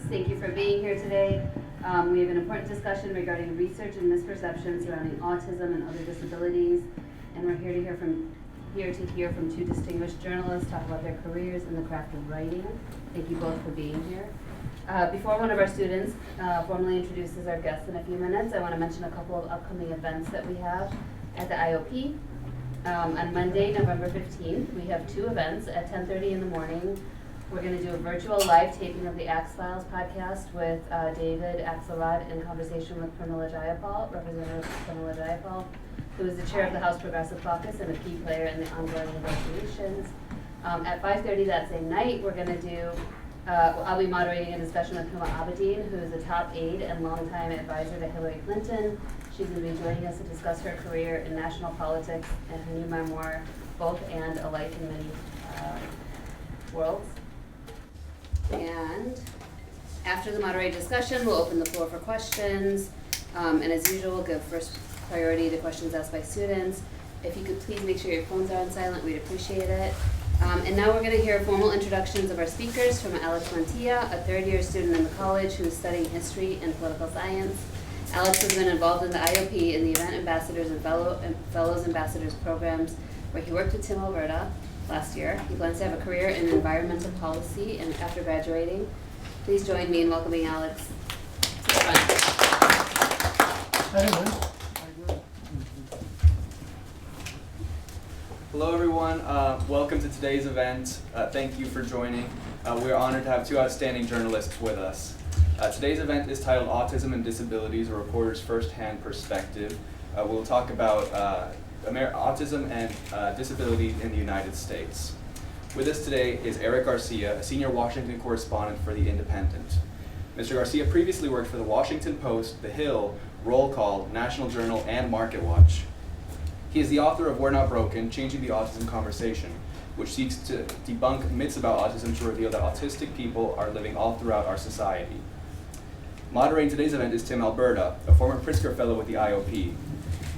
Thank you for being here today. We have an important discussion regarding research and misperceptions surrounding autism and other disabilities, and we're here to hear from two distinguished journalists talk about their careers in the craft of writing. Thank you both for being here. Before one of our students formally introduces our guests in a few minutes, I want to mention a couple of upcoming events that we have at the IOP. On Monday, November 15th, we have two events at 10:30 in the morning. We're going to do a virtual live taping of the Axe Files podcast with David Axelrod in conversation with Pramila Jayapal, Representative Pramila Jayapal, who is the chair of the House Progressive Caucus and a key player in the ongoing negotiations. At 5:30 that same night, we're going to do, I'll be moderating a discussion with Huma Abedin, who is a top aide and longtime advisor to Hillary Clinton. She's going to be joining us to discuss her career in national politics and her new memoir, Both and A Life in Many Worlds. And after the moderated discussion, we'll open the floor for questions. And as usual, we'll give first priority to questions asked by students. If you could please make sure your phones are on silent, we'd appreciate it. And now we're going to hear formal introductions of our speakers from Alex Montia, a third-year student in the college who is studying history and political science. Alex has been involved in the IOP in the Event Ambassadors and Fellows Ambassadors programs, where he worked with Tim Alberta last year. He plans to have a career in environmental policy and after graduating. Please join me in welcoming Alex to the front. Hello everyone, welcome to today's event. Thank you for joining. We're honored to have two outstanding journalists with us. Today's event is titled Autism and Disabilities, a reporter's first-hand perspective. We'll talk about autism and disability in the United States. With us today is Eric Garcia, a senior Washington correspondent for The Independent. Mr. Garcia previously worked for The Washington Post, The Hill, Roll Call, National Journal, and Market Watch. He is the author of We're Not Broken, Changing the Autism Conversation, which seeks to debunk myths about autism to reveal that autistic people are living all throughout our society. Moderating today's event is Tim Alberta, a former Pritzker Fellow with the IOP.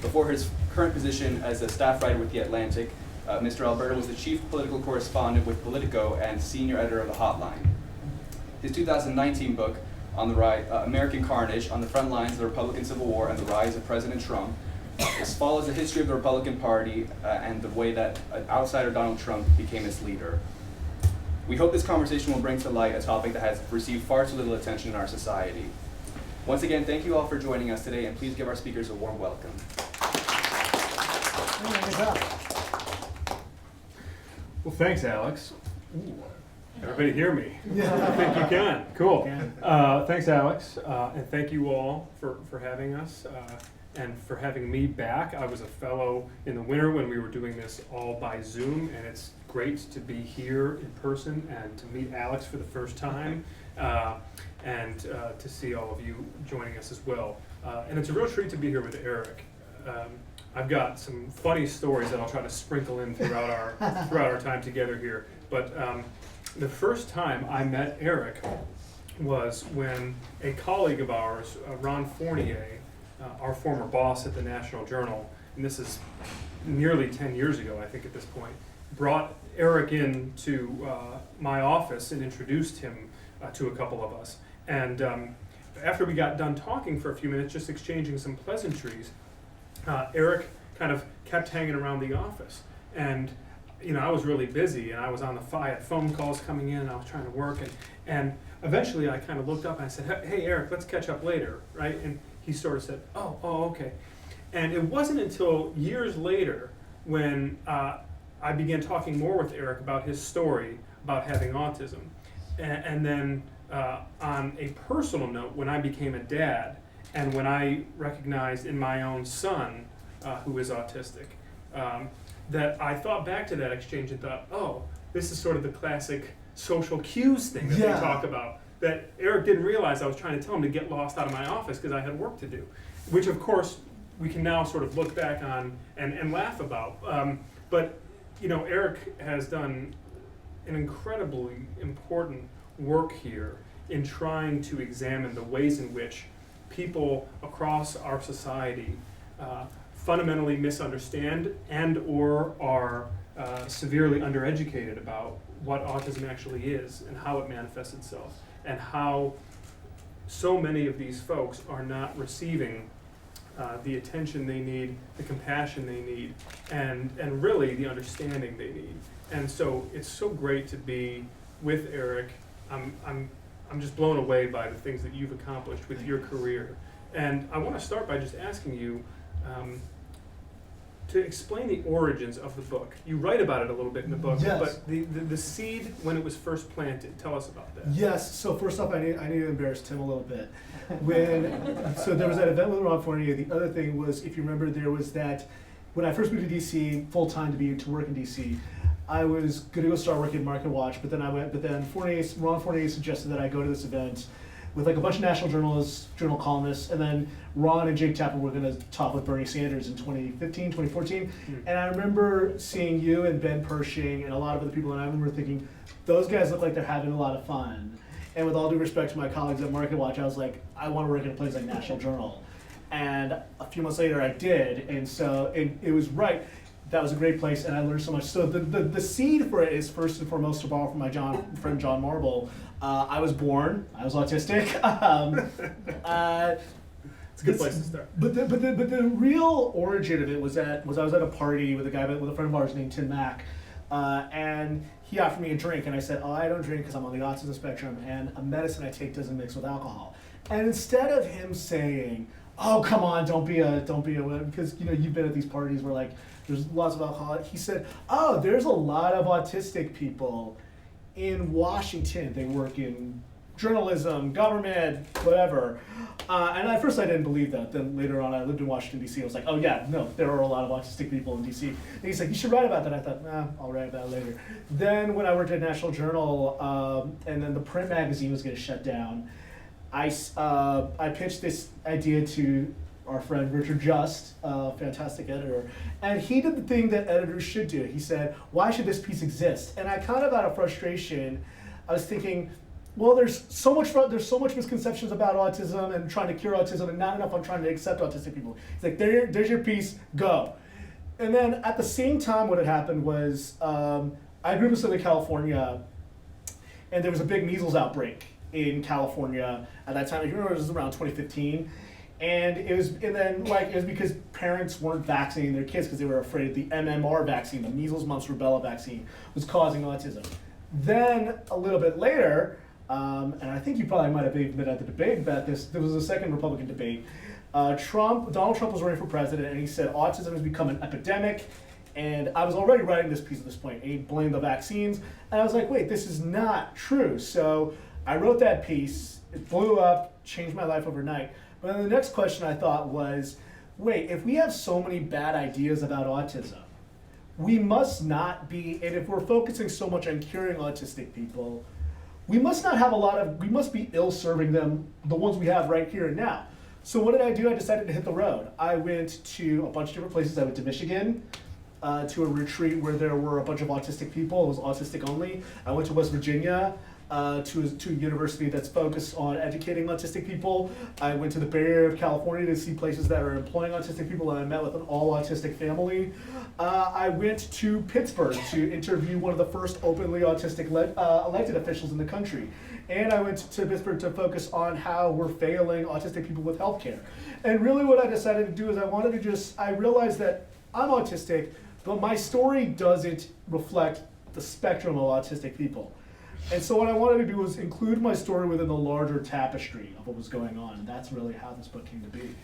Before his current position as a staff writer with The Atlantic, Mr. Alberta was the chief political correspondent with Politico and senior editor of The Hotline. His 2019 book, On the American Carnage, On the Front Lines of the Republican Civil War and the Rise of President Trump, follows the history of the Republican Party and the way that outsider Donald Trump became its leader. We hope this conversation will bring to light a topic that has received far too little attention in our society. Once again, thank you all for joining us today, and please give our speakers a warm welcome. Well, thanks, Alex. Ooh. Everybody hear me? Yeah. I think you can. Cool. Thanks, Alex, and thank you all for having us and for having me back. I was a fellow in the winter when we were doing this all by Zoom, and it's great to be here in person and to meet Alex for the first time. And to see all of you joining us as well. And it's a real treat to be here with Eric. I've got some funny stories that I'll try to sprinkle in throughout our time together here. But the first time I met Eric was when a colleague of ours, Ron Fournier, our former boss at the National Journal, and this is nearly 10 years ago, I think at this point, brought Eric into my office and introduced him to a couple of us. And after we got done talking for a few minutes, just exchanging some pleasantries, Eric kind of kept hanging around the office. And I was really busy, and I was I had phone calls coming in, and I was trying to work. And eventually I kind of looked up and I said, hey, Eric, let's catch up later, right? And he sort of said, oh, okay. And it wasn't until years later when I began talking more with Eric about his story about having autism. And then on a personal note, when I became a dad, and when I recognized in my own son, who is autistic, that I thought back to that exchange and thought, oh, this is sort of the classic social cues thing that they talk about, that Eric didn't realize I was trying to tell him to get lost out of my office because I had work to do, which of course we can now sort of look back on and laugh about. But Eric has done an incredibly important work here in trying to examine the ways in which people across our society fundamentally misunderstand and or are severely undereducated about what autism actually is and how it manifests itself, and how so many of these folks are not receiving the attention they need, the compassion they need, and really the understanding they need. And so it's so great to be with Eric. I'm just blown away by the things that you've accomplished with your career. And I want to start by just asking you to explain the origins of the book. You write about it a little bit in the book, Yes. but the seed when it was first planted, tell us about that. Yes, so first off, I need to embarrass Tim a little bit. So there was that event with Ron Fournier. The other thing was, if you remember, there was that, when I first moved to DC full-time to work in DC, I was gonna go start working at Market Watch, but then Ron Fournier suggested that I go to this event with like a bunch of national journalists, journal columnists, and then Ron and Jake Tapper were gonna talk with Bernie Sanders in 2015, 2014. And I remember seeing you and Ben Pershing and a lot of other people, and I remember thinking, those guys look like they're having a lot of fun. And with all due respect to my colleagues at Market Watch, I was like, I wanna work in a place like National Journal. And a few months later I did, and so it was right. That was a great place, and I learned so much. So the seed for it is, first and foremost, to borrow from my friend John Marble. I was autistic. It's a good place to start. But the real origin of it was I was at a party with a friend of ours named Tim Mack, and he offered me a drink, and I said, "Oh, I don't drink because I'm on the autism spectrum, and a medicine I take doesn't mix with alcohol." And instead of him saying, "Oh, come on, don't be a," because you've been at these parties where like there's lots of alcohol. He said, "Oh, there's a lot of autistic people in Washington. They work in journalism, government, whatever." And at first I didn't believe that. Then later on, I lived in Washington, D.C. I was like, oh yeah, no, there are a lot of autistic people in D.C. And he's like, you should write about that. I thought, I'll write about it later. Then when I worked at National Journal, and then the print magazine was getting shut down, I pitched this idea to our friend Richard Just, a fantastic editor, and he did the thing that editors should do. He said, why should this piece exist? And I kind of, out of frustration, I was thinking, well, there's so much misconceptions about autism and trying to cure autism, and not enough on trying to accept autistic people. He's like, there's your piece, go. And then at the same time, what had happened was I grew up in Southern California, and there was a big measles outbreak in California at that time. I remember it was around 2015. And it was because parents weren't vaccinating their kids because they were afraid the MMR vaccine, the measles, mumps, rubella vaccine, was causing autism. Then a little bit later, and I think you probably might have even been at the debate about this, there was a second Republican debate. Donald Trump was running for president, and he said autism has become an epidemic. And I was already writing this piece at this point, and he blamed the vaccines. And I was like, wait, this is not true. So I wrote that piece, it blew up, changed my life overnight. But then the next question I thought was, wait, if we have so many bad ideas about autism, we must not be, and if we're focusing so much on curing autistic people, we must be ill-serving them, the ones we have right here and now. So what did I do? I decided to hit the road. I went to a bunch of different places. I went to Michigan, to a retreat where there were a bunch of autistic people. It was autistic only. I went to West Virginia, to a university that's focused on educating autistic people. I went to the Bay Area of California to see places that are employing autistic people, and I met with an all autistic family. I went to Pittsburgh to interview one of the first openly autistic elected officials in the country. And I went to Pittsburgh to focus on how we're failing autistic people with healthcare. And really what I decided to do is I realized that I'm autistic, but my story doesn't reflect the spectrum of autistic people. And so what I wanted to do was include my story within the larger tapestry of what was going on. And that's really how this book came to be.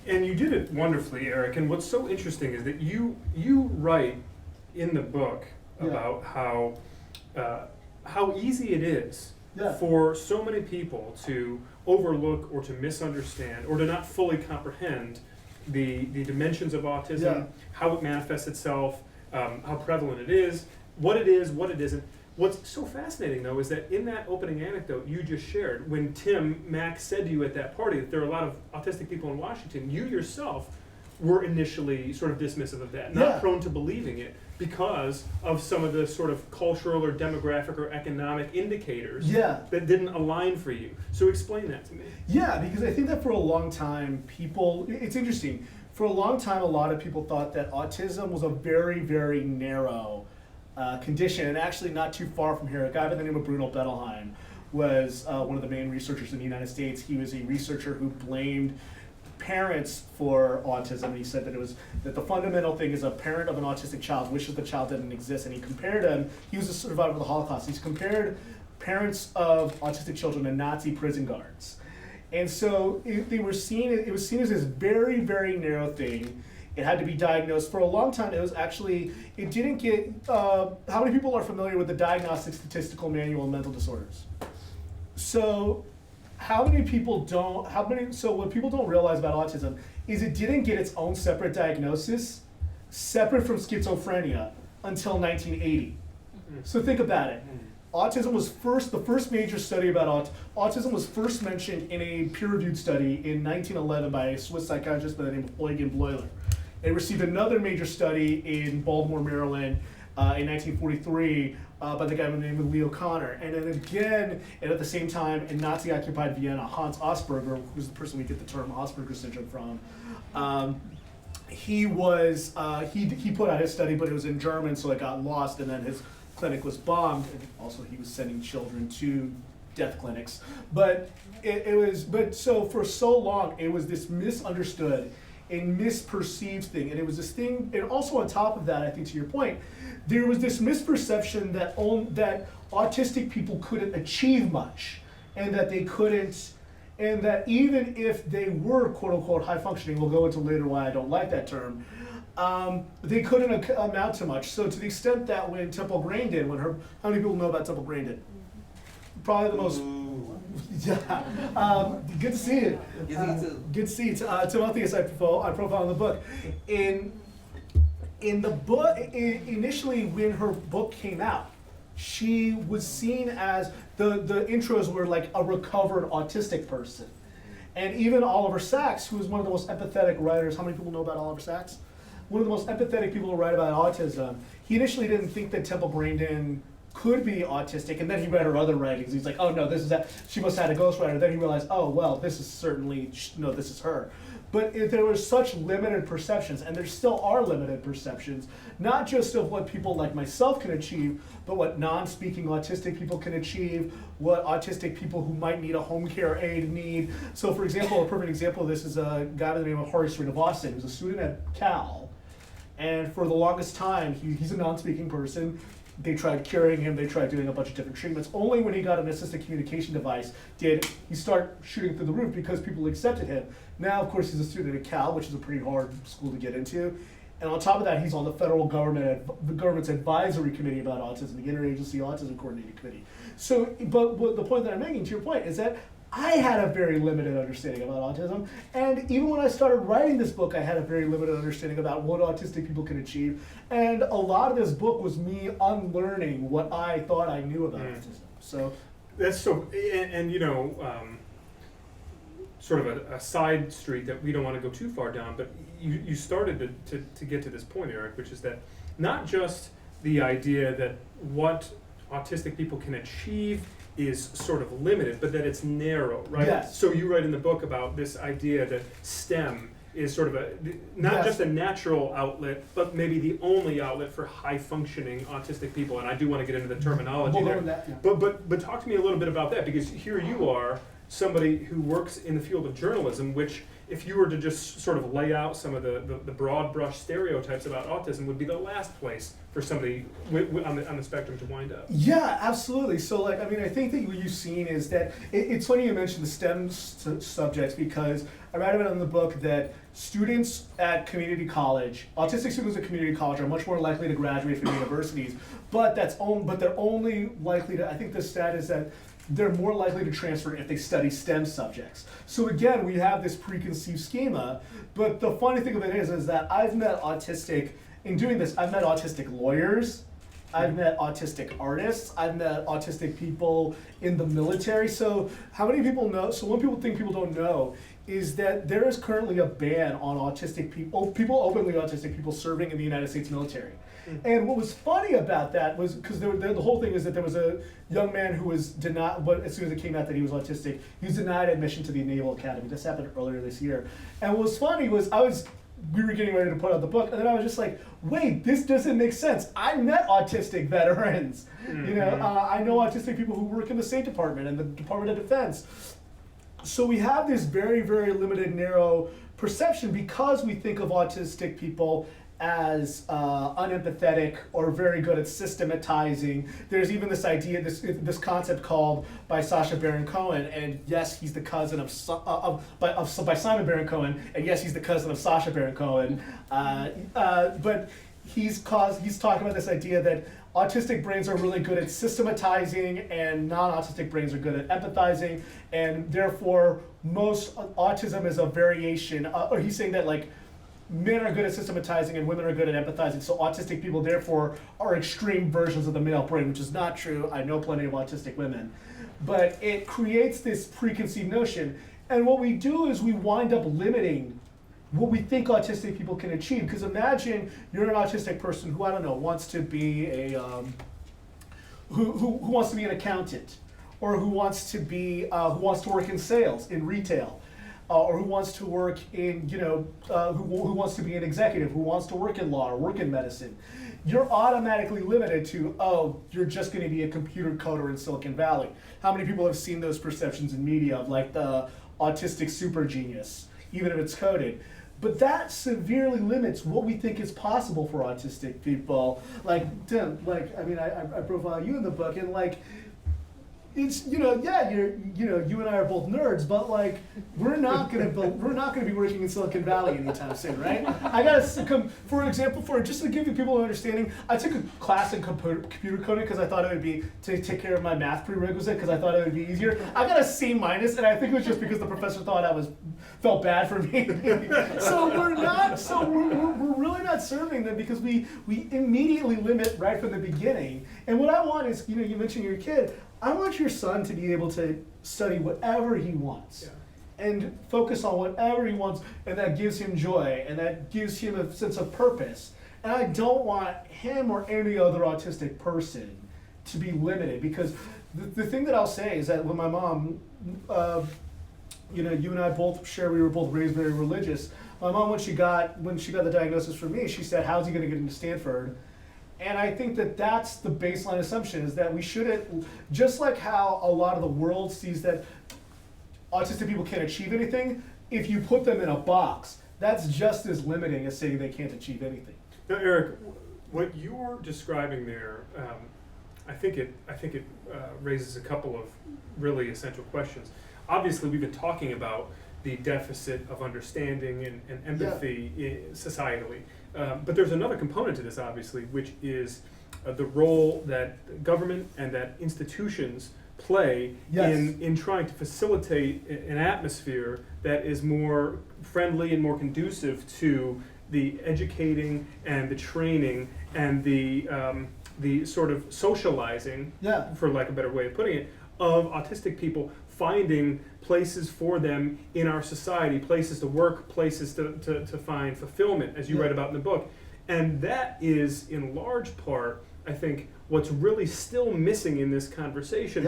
And you did it wonderfully, Eric. And what's so interesting is that you write in the book about how easy it is for so many people to overlook or to misunderstand or to not fully comprehend the dimensions of autism, how it manifests itself, how prevalent it is, what it isn't. What's so fascinating, though, is that in that opening anecdote you just shared, when Tim Mack said to you at that party that there are a lot of autistic people in Washington, you yourself were initially sort of dismissive of that, not prone to believing it because of some of the sort of cultural or demographic or economic indicators that didn't align for you. So explain that to me. Yeah, because I think that for a long time, it's interesting, for a long time a lot of people thought that autism was a very, very narrow condition, and actually not too far from here, a guy by the name of Bruno Bettelheim was one of the main researchers in the United States. He was a researcher who blamed parents for autism, and he said that the fundamental thing is a parent of an autistic child wishes the child didn't exist, and he compared them. He was a survivor of the Holocaust. He's compared parents of autistic children to Nazi prison guards, and so it was seen as this very, very narrow thing. It had to be diagnosed. For a long time, it didn't get, how many people are familiar with the Diagnostic Statistical Manual of Mental Disorders? So what people don't realize about autism is it didn't get its own separate diagnosis, separate from schizophrenia, until 1980. So think about it. Autism was the first major study about autism was first mentioned in a peer-reviewed study in 1911 by a Swiss psychiatrist by the name of Eugen Bleuler. It received another major study in Baltimore, Maryland in 1943 by the guy by the name of Leo Kanner. And then again, and at the same time, in Nazi-occupied Vienna, Hans Asperger, who's the person we get the term Asperger syndrome from, he put out his study, but it was in German, so it got lost, and then his clinic was bombed, and also he was sending children to death clinics. But so for so long, it was this misunderstood and misperceived thing, and it was this thing, and also on top of that, I think to your point, there was this misperception that autistic people couldn't achieve much, and that they couldn't, and that even if they were quote unquote high functioning, we'll go into later why I don't like that term, they couldn't amount to much. So to the extent that when Temple Grandin, how many people know about Temple Grandin? Probably the most. Yeah, good to see you. Good to see you. Timotheus, I profile in the book. In the book, initially when her book came out, she was seen as the intros were like a recovered autistic person, and even Oliver Sacks, who is one of the most empathetic writers. How many people know about Oliver Sacks? One of the most empathetic people to write about autism. He initially didn't think that Temple Grandin could be autistic, and then he read her other writings. He's like, oh no, this is that. She must have had a ghostwriter. Then he realized, oh well, this is her. But there were such limited perceptions, and there still are limited perceptions, not just of what people like myself can achieve, but what non-speaking autistic people can achieve, what autistic people who might need a home care aide need. So for example, a perfect example of this is a guy by the name of Hari Srinivasan, who's a student at Cal, and for the longest time, he's a non-speaking person. They tried curing him, they tried doing a bunch of different treatments. Only when he got an assistive communication device did he start shooting through the roof because people accepted him. Now, of course, he's a student at Cal, which is a pretty hard school to get into. And on top of that, he's on the federal government's advisory committee about autism, the Interagency Autism Coordinating Committee. So, but the point that I'm making, to your point, is that I had a very limited understanding about autism, and even when I started writing this book, I had a very limited understanding about what autistic people can achieve, and a lot of this book was me unlearning what I thought I knew about autism. So that's so, and you know, sort of a side street that we don't want to go too far down, but you started to get to this point, Eric, which is that not just the idea that what autistic people can achieve is sort of limited, but that it's narrow, right? Yes. So you write in the book about this idea that STEM is sort of not just a natural outlet, but maybe the only outlet for high-functioning autistic people. And I do want to get into the terminology there. But talk to me a little bit about that, because here you are, somebody who works in the field of journalism, which if you were to just sort of lay out some of the broad brush stereotypes about autism would be the last place for somebody on the spectrum to wind up. Yeah, absolutely. So I think that what you've seen is that it's funny you mentioned the STEM subjects, because I write about it in the book that students at community college, autistic students at community college are much more likely to graduate from universities, but they're only likely to, I think the stat is that they're more likely to transfer if they study STEM subjects. So again, we have this preconceived schema, but the funny thing of it is that I've met autistic lawyers, I've met autistic artists, I've met autistic people in the military. So how many people know, so one people don't know, is that there is currently a ban on autistic people openly autistic people serving in the United States military. And what was funny about that was, because the whole thing is that there was a young man who was denied, but as soon as it came out that he was autistic, he was denied admission to the Naval Academy. This happened earlier this year. And what was funny was we were getting ready to put out the book, and then I was just like, wait, this doesn't make sense. I met autistic veterans. You know, I know autistic people who work in the State Department and the Department of Defense. So we have this very, very limited, narrow perception because we think of autistic people as unempathetic or very good at systematizing. There's even this idea, this concept called by Sacha Baron Cohen, and yes, he's the cousin by Simon Baron Cohen, and yes, he's the cousin of Sacha Baron Cohen. But he's talking about this idea that autistic brains are really good at systematizing and non-autistic brains are good at empathizing, and therefore most autism is a variation, or he's saying that like men are good at systematizing and women are good at empathizing, so autistic people therefore are extreme versions of the male brain, which is not true. I know plenty of autistic women. But it creates this preconceived notion, and what we do is we wind up limiting what we think autistic people can achieve. Because imagine you're an autistic person who, I don't know, wants to be a who wants to be an accountant, or who wants to work in sales, in retail, or who wants to work in, who wants to be an executive, who wants to work in law or work in medicine. You're automatically limited to, oh, you're just going to be a computer coder in Silicon Valley. How many people have seen those perceptions in media of like the autistic super genius, even if it's coded? But that severely limits what we think is possible for autistic people. Like Tim, I profile you in the book, and like, it's you and I are both nerds, but like we're not gonna be working in Silicon Valley anytime soon, right? I gotta come, for example, just to give you people an understanding, I took a class in computer coding because I thought it would be to take care of my math prerequisite because I thought it would be easier. I got a C-, and I think it was just because the professor thought felt bad for me. We're really not serving them because we immediately limit right from the beginning. And what I want is, you mentioned your kid. I want your son to be able to study whatever he wants and focus on whatever he wants, and that gives him joy and that gives him a sense of purpose. And I don't want him or any other autistic person to be limited, because the thing that I'll say is that when my mom, you and I both share, we were both raised very religious. My mom, when she got the diagnosis from me, she said, how's he gonna get into Stanford? And I think that that's the baseline assumption, is that we shouldn't, just like how a lot of the world sees that autistic people can't achieve anything, if you put them in a box, that's just as limiting as saying they can't achieve anything. Now, Eric, what you're describing there, I think it raises a couple of really essential questions. Obviously, we've been talking about the deficit of understanding and empathy societally. But there's another component to this, obviously, which is the role that government and that institutions play in trying to facilitate an atmosphere that is more friendly and more conducive to the educating and the training and the sort of socializing, for lack of a better way of putting it, of autistic people, finding places for them in our society, places to work, places to find fulfillment, as you write about in the book. And that is, in large part, I think, what's really still missing in this conversation.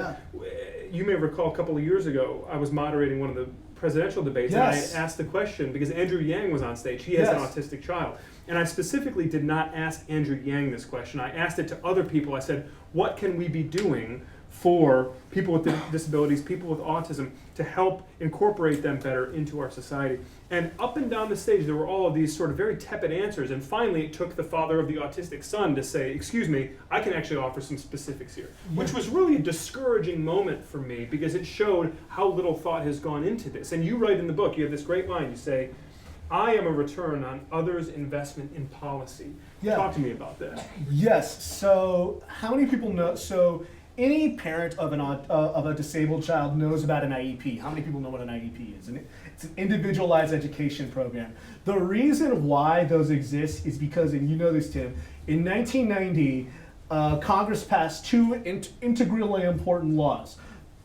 You may recall a couple of years ago, I was moderating one of the presidential debates, and I asked the question, because Andrew Yang was on stage. He has an autistic child. And I specifically did not ask Andrew Yang this question. I asked it to other people. I said, what can we be doing for people with disabilities, people with autism, to help incorporate them better into our society? And up and down the stage, there were all of these sort of very tepid answers, and finally it took the father of the autistic son to say, excuse me, I can actually offer some specifics here, which was really a discouraging moment for me, because it showed how little thought has gone into this. And you write in the book, you have this great line, you say, I am a return on others' investment in policy. Talk to me about that. Yes, so how many people know, so any parent of a disabled child knows about an IEP. How many people know what an IEP is? It's an individualized education program. The reason why those exist is because, and you know this, Tim, in 1990, Congress passed two integrally important laws.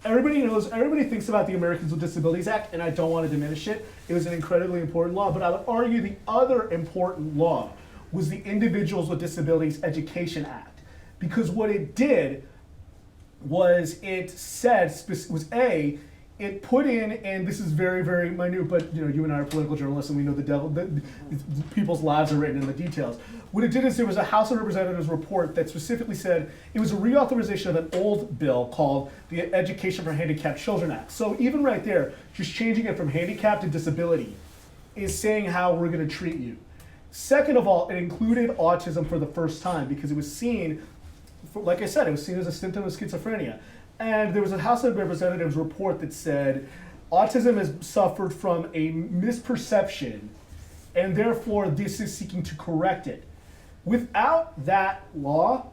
Everybody thinks about the Americans with Disabilities Act, and I don't want to diminish it. It was an incredibly important law, but I would argue the other important law was the Individuals with Disabilities Education Act. Because what it did was it said, it put in, and this is very, very minute, but you and I are political journalists, and we know people's lives are written in the details. What it did is there was a House of Representatives report that specifically said it was a reauthorization of an old bill called the Education for Handicapped Children Act. So even right there, just changing it from handicap to disability is saying how we're going to treat you. Second of all, it included autism for the first time because it was seen, like I said, it was seen as a symptom of schizophrenia. And there was a House of Representatives report that said autism has suffered from a misperception, and therefore this is seeking to correct it. Without that law,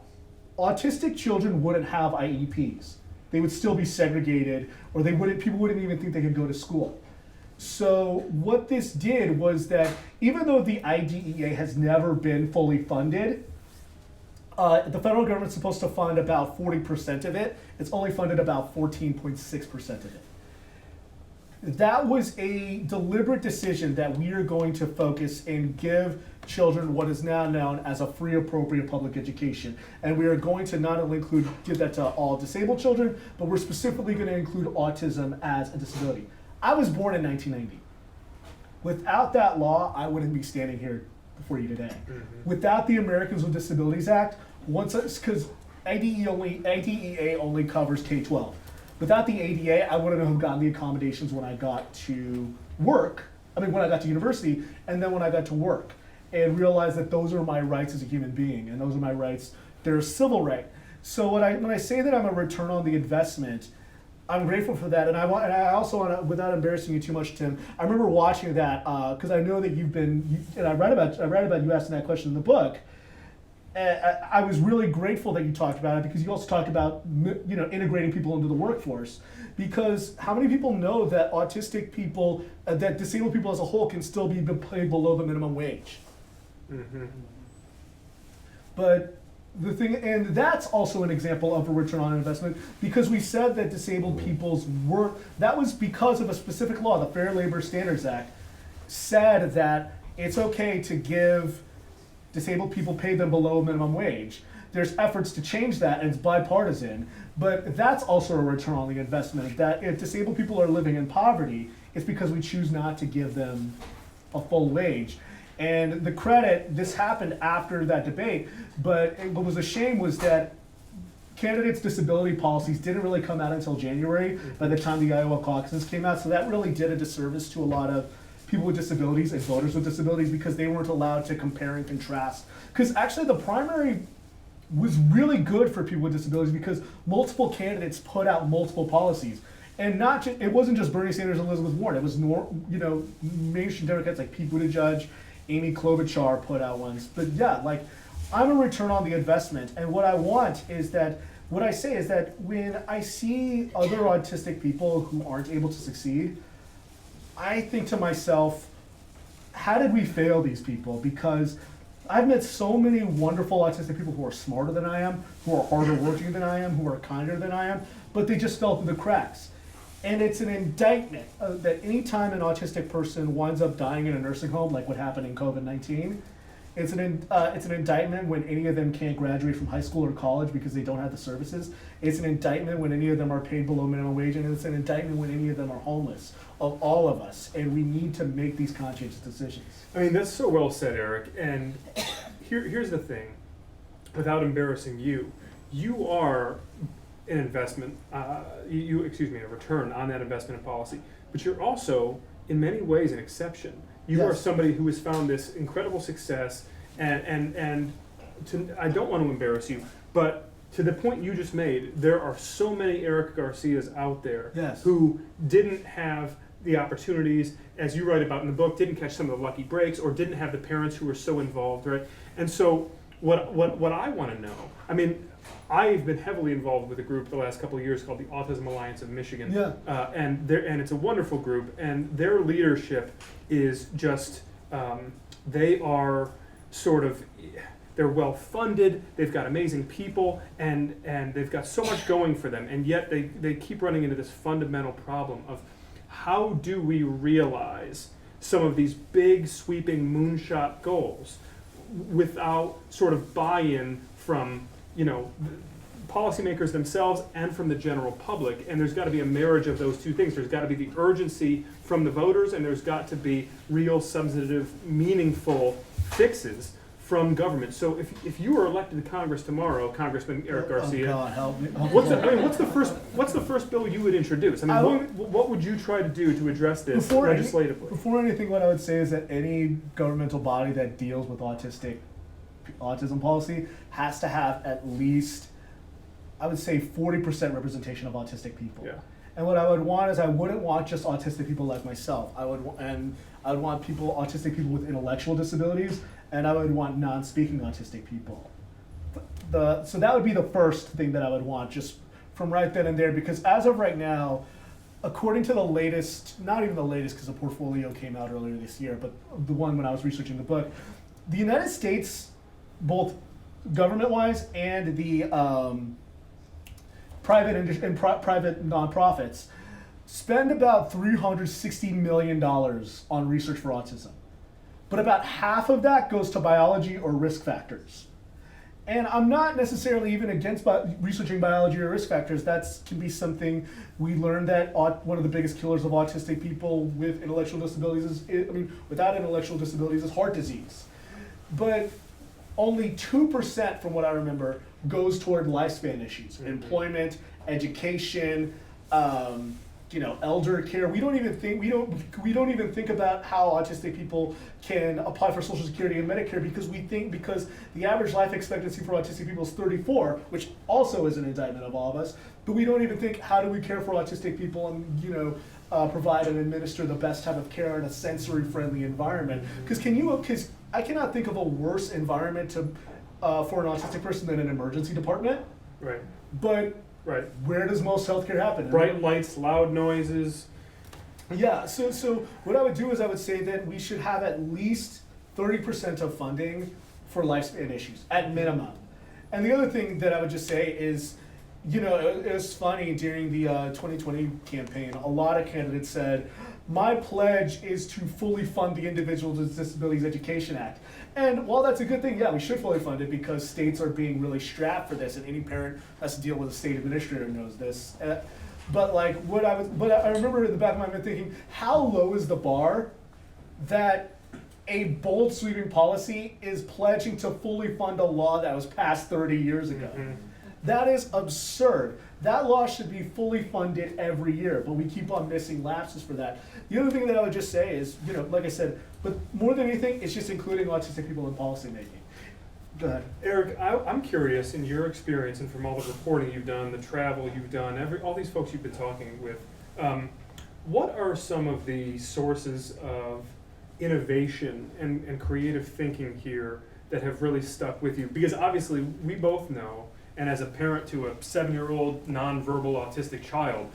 autistic children wouldn't have IEPs. They would still be segregated, or people wouldn't even think they could go to school. So what this did was that even though the IDEA has never been fully funded, the federal government's supposed to fund about 40% of it. It's only funded about 14.6% of it. That was a deliberate decision that we are going to focus and give children what is now known as a free appropriate public education. And we are going to not only give that to all disabled children, but we're specifically going to include autism as a disability. I was born in 1990. Without that law, I wouldn't be standing here before you today. Mm-hmm. Without the Americans with Disabilities Act, because IDEA only covers K-12. Without the ADA, I wouldn't have gotten the accommodations when I got to work. When I got to university, and then when I got to work, and realized that those are my rights as a human being, and those are my rights. They're a civil right. So when I say that I'm a return on the investment, I'm grateful for that, and I also want to, without embarrassing you too much, Tim, I remember watching that because I know that and I read about you asking that question in the book. I was really grateful that you talked about it because you also talked about integrating people into the workforce. Because how many people know that autistic people, that disabled people as a whole, can still be paid below the minimum wage? Mm-hmm. But the thing, and that's also an example of a return on investment because we said that disabled people's work, that was because of a specific law, the Fair Labor Standards Act, said that it's okay to give disabled people, pay them below minimum wage. There's efforts to change that, and it's bipartisan, but that's also a return on the investment, that if disabled people are living in poverty, it's because we choose not to give them a full wage. And the credit, this happened after that debate, but what was a shame was that candidates' disability policies didn't really come out until January by the time the Iowa caucuses came out, so that really did a disservice to a lot of people with disabilities and voters with disabilities because they weren't allowed to compare and contrast. Because actually the primary was really good for people with disabilities because multiple candidates put out multiple policies. And it wasn't just Bernie Sanders and Elizabeth Warren, it was mainstream Democrats like Pete Buttigieg, Amy Klobuchar put out ones. But yeah, I'm a return on the investment, and what I say is that when I see other autistic people who aren't able to succeed, I think to myself, how did we fail these people? Because I've met so many wonderful autistic people who are smarter than I am, who are harder working than I am, who are kinder than I am, but they just fell through the cracks. And it's an indictment that any time an autistic person winds up dying in a nursing home, like what happened in COVID-19, it's an indictment when any of them can't graduate from high school or college because they don't have the services. It's an indictment when any of them are paid below minimum wage, and it's an indictment when any of them are homeless, of all of us. And we need to make these conscientious decisions. That's so well said, Eric. And here's the thing, without embarrassing you, you are an investment, a return on that investment in policy. But you're also, in many ways, an exception. You are somebody who has found this incredible success, and I don't want to embarrass you, but to the point you just made, there are so many Eric Garcias out there who didn't have the opportunities, as you write about in the book, didn't catch some of the lucky breaks, or didn't have the parents who were so involved, right? And so what I want to know, I've been heavily involved with a group the last couple of years called the Autism Alliance of Michigan, and it's a wonderful group, and their leadership is just, they are they're well funded, they've got amazing people, and they've got so much going for them, and yet they keep running into this fundamental problem of how do we realize some of these big sweeping moonshot goals without sort of buy-in from policymakers themselves and from the general public, and there's got to be a marriage of those two things. There's got to be the urgency from the voters, and there's got to be real, substantive, meaningful fixes from government. So if you were elected to Congress tomorrow, Congressman Eric Garcia, Oh God, help me. what's the first bill you would introduce? I mean, what would you try to do to address this legislatively? Before anything, what I would say is that any governmental body that deals with autism policy has to have at least, I would say, 40% representation of autistic people. Yeah. And what I would want is, I wouldn't want just autistic people like myself. I would want autistic people with intellectual disabilities, and I would want non-speaking autistic people. So that would be the first thing that I would want, just from right then and there, because as of right now, according to the latest, not even the latest because the portfolio came out earlier this year, but the one when I was researching the book, the United States, both government-wise and the private nonprofits, spend about $360 million on research for autism. But about half of that goes to biology or risk factors. And I'm not necessarily even against researching biology or risk factors. That can be something we learned, that one of the biggest killers of autistic people with intellectual disabilities without intellectual disabilities is heart disease. But only 2%, from what I remember, goes toward lifespan issues, employment, education, elder care. We don't even think about how autistic people can apply for Social Security and Medicare, because the average life expectancy for autistic people is 34, which also is an indictment of all of us. But we don't even think, how do we care for autistic people and provide and administer the best type of care in a sensory-friendly environment? Because I cannot think of a worse environment for an autistic person than an emergency department. Right. But right. Where does most healthcare happen? Bright lights, loud noises. Yeah, so what I would do is I would say that we should have at least 30% of funding for lifespan issues, at minimum. And the other thing that I would just say is, it was funny during the 2020 campaign, a lot of candidates said, my pledge is to fully fund the Individuals with Disabilities Education Act. And while that's a good thing, yeah, we should fully fund it, because states are being really strapped for this, and any parent has to deal with a state administrator knows this. But I remember in the back of my mind thinking, how low is the bar that a bold sweeping policy is pledging to fully fund a law that was passed 30 years ago? Mm-hmm. That is absurd. That law should be fully funded every year, but we keep on missing lapses for that. The other thing that I would just say is, like I said, but more than anything, it's just including autistic people in policy making. Go ahead. Eric, I'm curious, in your experience and from all the reporting you've done, the travel you've done, all these folks you've been talking with, what are some of the sources of innovation and creative thinking here that have really stuck with you? Because obviously we both know, and as a parent to a 7-year-old nonverbal autistic child,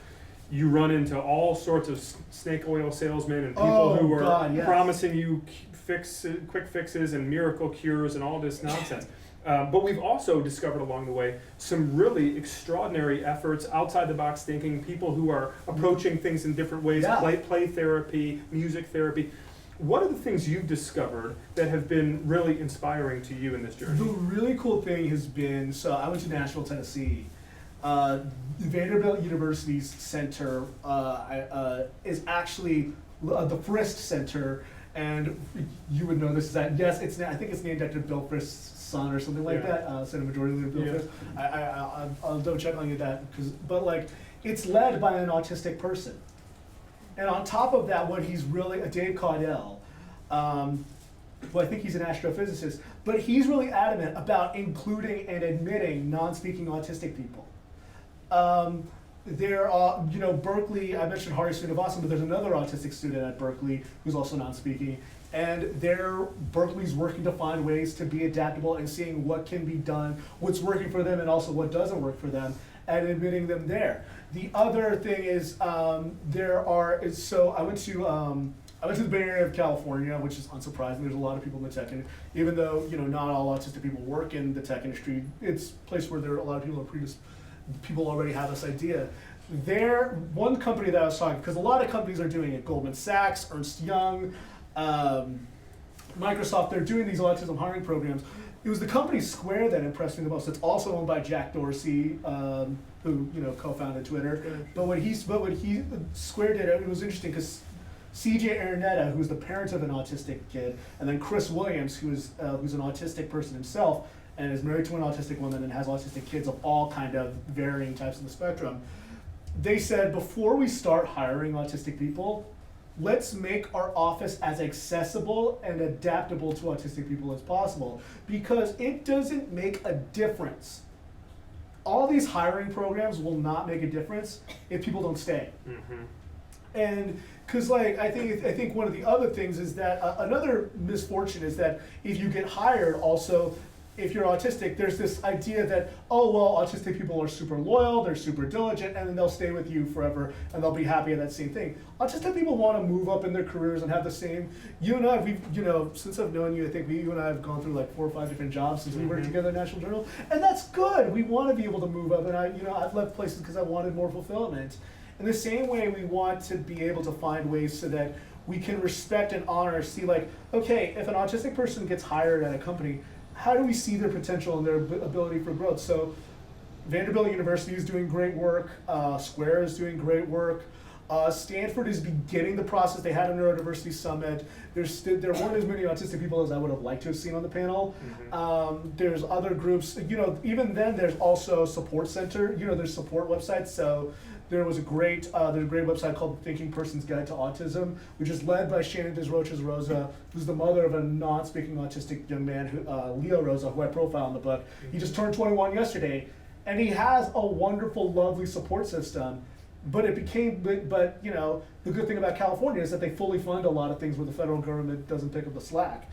you run into all sorts of snake oil salesmen and people who are promising you quick fixes and miracle cures and all this nonsense. But we've also discovered along the way some really extraordinary efforts, outside the box thinking, people who are approaching things in different ways, play therapy, music therapy. What are the things you've discovered that have been really inspiring to you in this journey? The really cool thing has been, so I went to Nashville, Tennessee. Vanderbilt University's center is actually the Frist Center, and you would know this is that. Yes, I think it's named after Bill Frist's son or something like that. Senate Majority Leader Bill Frist. I'll double check on you that, but it's led by an autistic person. And on top of that, Dave Caudell, I think he's an astrophysicist, but he's really adamant about including and admitting non-speaking autistic people. There are, Berkeley, I mentioned Hari Srinivasan, but there's another autistic student at Berkeley who's also non-speaking, and Berkeley's working to find ways to be adaptable and seeing what can be done, what's working for them and also what doesn't work for them, and admitting them there. The other thing is, I went to the Bay Area of California, which is unsurprising. There's a lot of people in the tech industry, even though not all autistic people work in the tech industry. It's a place where there are a lot of people people already have this idea. One company that I was talking, because a lot of companies are doing it, Goldman Sachs, Ernst Young, Microsoft, they're doing these autism hiring programs. It was the company Square that impressed me the most. It's also owned by Jack Dorsey, who co-founded Twitter. But what he Square did, it was interesting because CJ Araneta, who's the parent of an autistic kid, and then Chris Williams, who's an autistic person himself, and is married to an autistic woman and has autistic kids of all kind of varying types of the spectrum. They said, before we start hiring autistic people, let's make our office as accessible and adaptable to autistic people as possible, because it doesn't make a difference. All these hiring programs will not make a difference if people don't stay. Mm-hmm. And because I think one of the other things is that another misfortune is that if you get hired, also if you're autistic, there's this idea that, oh well, autistic people are super loyal, they're super diligent, and then they'll stay with you forever and they'll be happy at that same thing. Autistic people want to move up in their careers and have the same. You and I, since I've known you, I think you and I have gone through like 4 or 5 different jobs since we worked together at National Journal, and that's good. We want to be able to move up, and I've left places because I wanted more fulfillment. In the same way, we want to be able to find ways so that we can respect and honor, see like, okay, if an autistic person gets hired at a company, how do we see their potential and their ability for growth? So Vanderbilt University is doing great work, Square is doing great work, Stanford is beginning the process. They had a neurodiversity summit. There weren't as many autistic people as I would have liked to have seen on the panel. Mm-hmm. There's other groups, even then there's also support center, there's support websites. So there was there's a great website called Thinking Person's Guide to Autism, which is led by Shannon Desroches Rosa, who's the mother of a non-speaking autistic young man, Leo Rosa, who I profile in the book. He just turned 21 yesterday, and he has a wonderful, lovely support system. But the good thing about California is that they fully fund a lot of things where the federal government doesn't pick up the slack.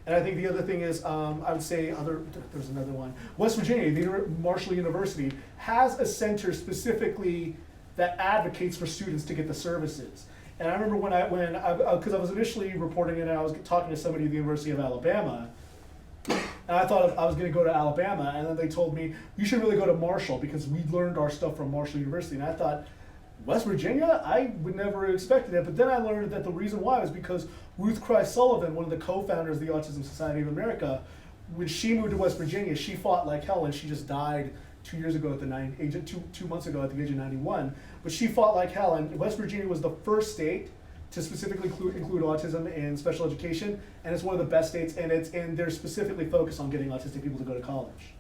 And I think the other thing is, I would say there's another one. West Virginia, the Marshall University, has a center specifically that advocates for students to get the services. And I remember because I was initially reporting it and I was talking to somebody at the University of Alabama, and I thought I was going to go to Alabama, and then they told me, you should really go to Marshall because we learned our stuff from Marshall University. And I thought, West Virginia? I would never have expected it. But then I learned that the reason why was because Ruth Christ Sullivan, one of the co-founders of the Autism Society of America, when she moved to West Virginia, she fought like hell, and she just died 2 years ago at the age of 2 months ago at the age of 91. But she fought like hell, and West Virginia was the first state to specifically include autism in special education, and it's one of the best states, and they're specifically focused on getting autistic people to go to college.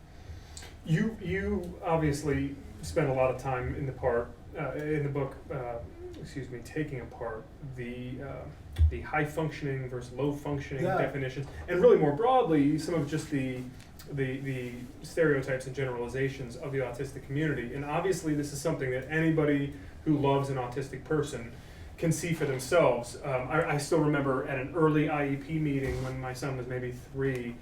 You obviously spent a lot of time in the book, taking apart the high functioning versus low functioning definitions, and really more broadly some of just the stereotypes and generalizations of the autistic community. And obviously this is something that anybody who loves an autistic person can see for themselves. I still remember at an early IEP meeting when my son was maybe 3,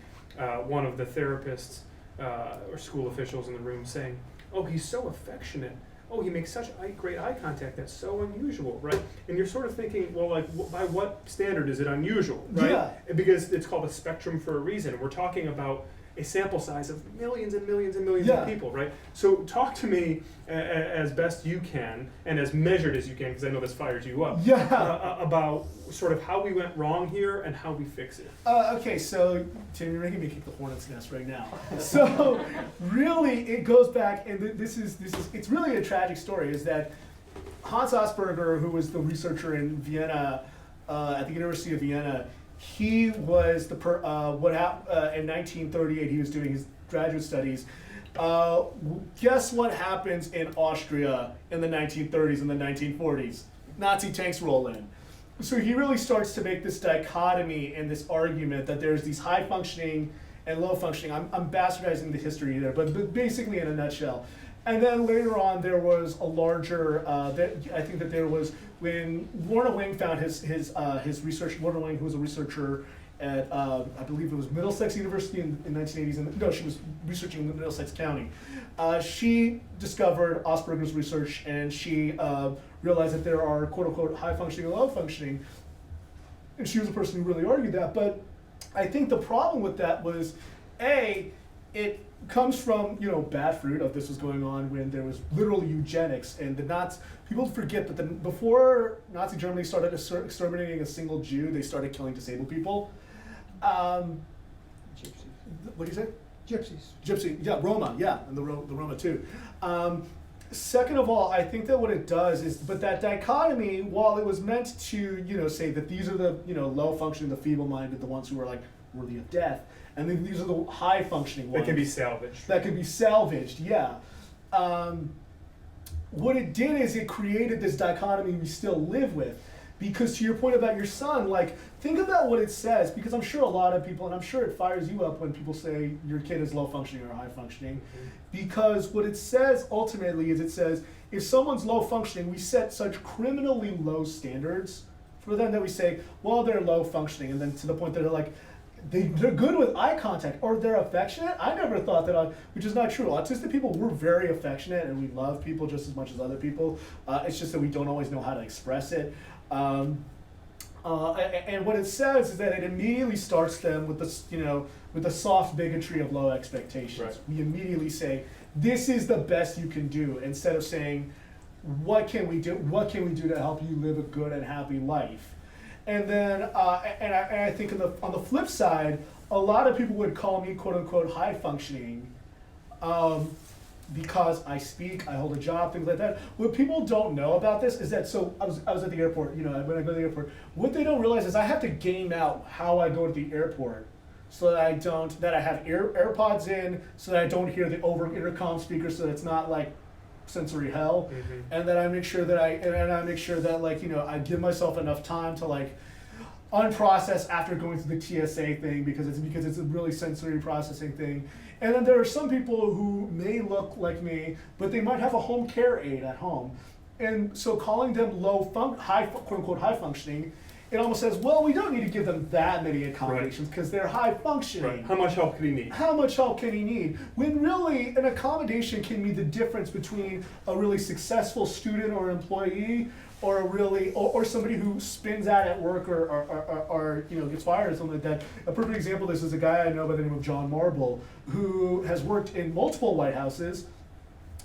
one of the therapists or school officials in the room saying, "Oh, he's so affectionate. Oh, he makes such great eye contact. That's so unusual," right? And you're sort of thinking, well, like, by what standard is it unusual, right? Yeah. Because it's called a spectrum for a reason. We're talking about a sample size of millions and millions and millions of people, right? So talk to me as best you can and as measured as you can, because I know this fires you up, about sort of how we went wrong here and how we fix it. Okay, so Tim, you're making me kick the hornet's nest right now. So really, it goes back, and it's really a tragic story, is that Hans Asperger, who was the researcher in Vienna, at the University of Vienna, he was in 1938, he was doing his graduate studies. Guess what happens in Austria in the 1930s and the 1940s? Nazi tanks roll in. So he really starts to make this dichotomy and this argument that there's these high functioning and low functioning. I'm bastardizing the history there, but basically in a nutshell. And then later on, there was a larger. I think that there was when Lorna Wing found his research. Lorna Wing, who was a researcher at I believe it was Middlesex University in 1980s. And no, she was researching in Middlesex County. She discovered Asperger's research, and she realized that there are quote unquote high functioning and low functioning. And she was a person who really argued that. But I think the problem with that was, it comes from bad fruit of this was going on when there was literally eugenics, and the Nazis. People forget that before Nazi Germany started exterminating a single Jew, they started killing disabled people. What do you say? Gypsies. Gypsy, yeah, Roma, yeah, and the Roma too. Second of all, I think that what it does is, but that dichotomy, while it was meant to, say that these are the, low functioning, the feeble-minded, the ones who are like worthy of death, and then these are the high functioning ones. That can be salvaged. That can be salvaged, yeah. What it did is it created this dichotomy we still live with. Because to your point about your son, like, think about what it says, because I'm sure a lot of people, and I'm sure it fires you up when people say your kid is low functioning or high functioning, because what it says ultimately is it says, if someone's low functioning, we set such criminally low standards for them that we say, well, they're low functioning, and then to the point that they're like, they're good with eye contact, or they're affectionate. I never thought that, which is not true. Autistic people, we're very affectionate, and we love people just as much as other people. It's just that we don't always know how to express it. And what it says is that it immediately starts them with the soft bigotry of low expectations. Right. We immediately say, this is the best you can do, instead of saying, what can we do? What can we do to help you live a good and happy life? And then, I think on the flip side, a lot of people would call me quote unquote high functioning, because I speak, I hold a job, things like that. What people don't know about this is that, so I was at the airport, when I go to the airport, what they don't realize is I have to game out how I go to the airport so that I have AirPods in, so that I don't hear the over intercom speaker, so that it's not like sensory hell. Mm-hmm. And then I make sure that I give myself enough time to like unprocess after going through the TSA thing, because it's a really sensory processing thing. And then there are some people who may look like me, but they might have a home care aide at home. And so calling them quote unquote high functioning, it almost says, well, we don't need to give them that many accommodations because they're high functioning. Right. How much help could he need? How much help can he need? When really an accommodation can be the difference between a really successful student or employee, or or somebody who spins out at work or gets fired or something like that. A perfect example of this is a guy I know by the name of John Marble, who has worked in multiple White Houses.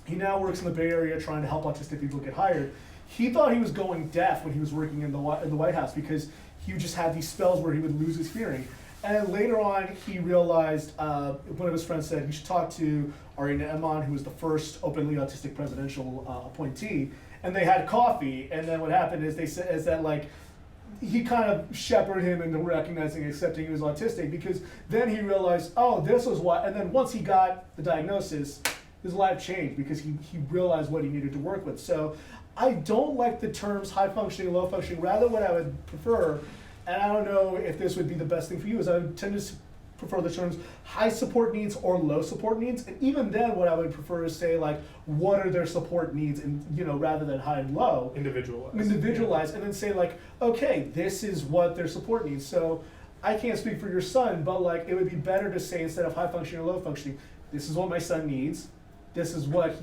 He now works in the Bay Area trying to help autistic people get hired. He thought he was going deaf when he was working in the White House, because he just had these spells where he would lose his hearing. And later on, he realized, one of his friends said he should talk to Ariana Eman, who was the first openly autistic presidential appointee. And they had coffee, and then what happened is he kind of shepherded him into recognizing and accepting he was autistic, because then he realized, oh, this was why. And then once he got the diagnosis, his life changed, because he realized what he needed to work with. So I don't like the terms high functioning, low functioning. Rather, what I would prefer, and I don't know if this would be the best thing for you, is I would tend to prefer the terms high support needs or low support needs. And even then, what I would prefer is say, like, what are their support needs, and rather than high and low. Individualize, and then say, like, okay, this is what their support needs. So I can't speak for your son, but like, it would be better to say, instead of high functioning or low functioning, this is what my son needs. This is what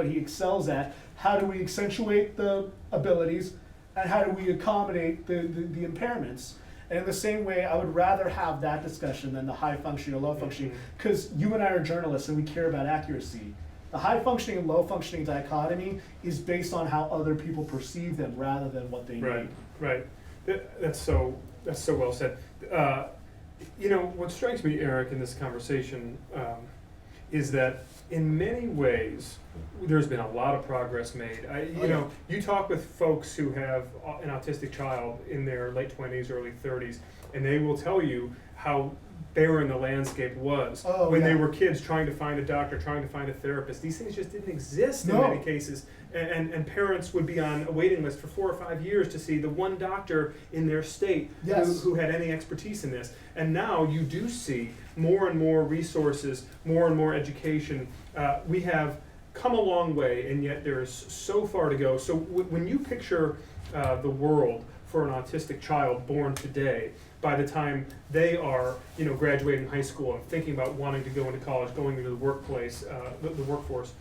he excels at. How do we accentuate the abilities, and how do we accommodate the impairments? And in the same way, I would rather have that discussion than the high functioning or low functioning, because you and I are journalists and we care about accuracy. The high functioning and low functioning dichotomy is based on how other people perceive them rather than what they need. Right. That's so well said. What strikes me, Eric, in this conversation is that in many ways, there's been a lot of progress made. You talk with folks who have an autistic child in their late 20s, early 30s, and they will tell you how barren the landscape was when they were kids, trying to find a doctor, trying to find a therapist. These things just didn't exist in many cases, and parents would be on a waiting list for 4 or 5 years to see the one doctor in their state who had any expertise in this. And now you do see more and more resources, more and more education. We have come a long way, and yet there is so far to go. So when you picture the world for an autistic child born today, by the time they are, graduating high school and thinking about wanting to go into college, going into the workplace, the workforce,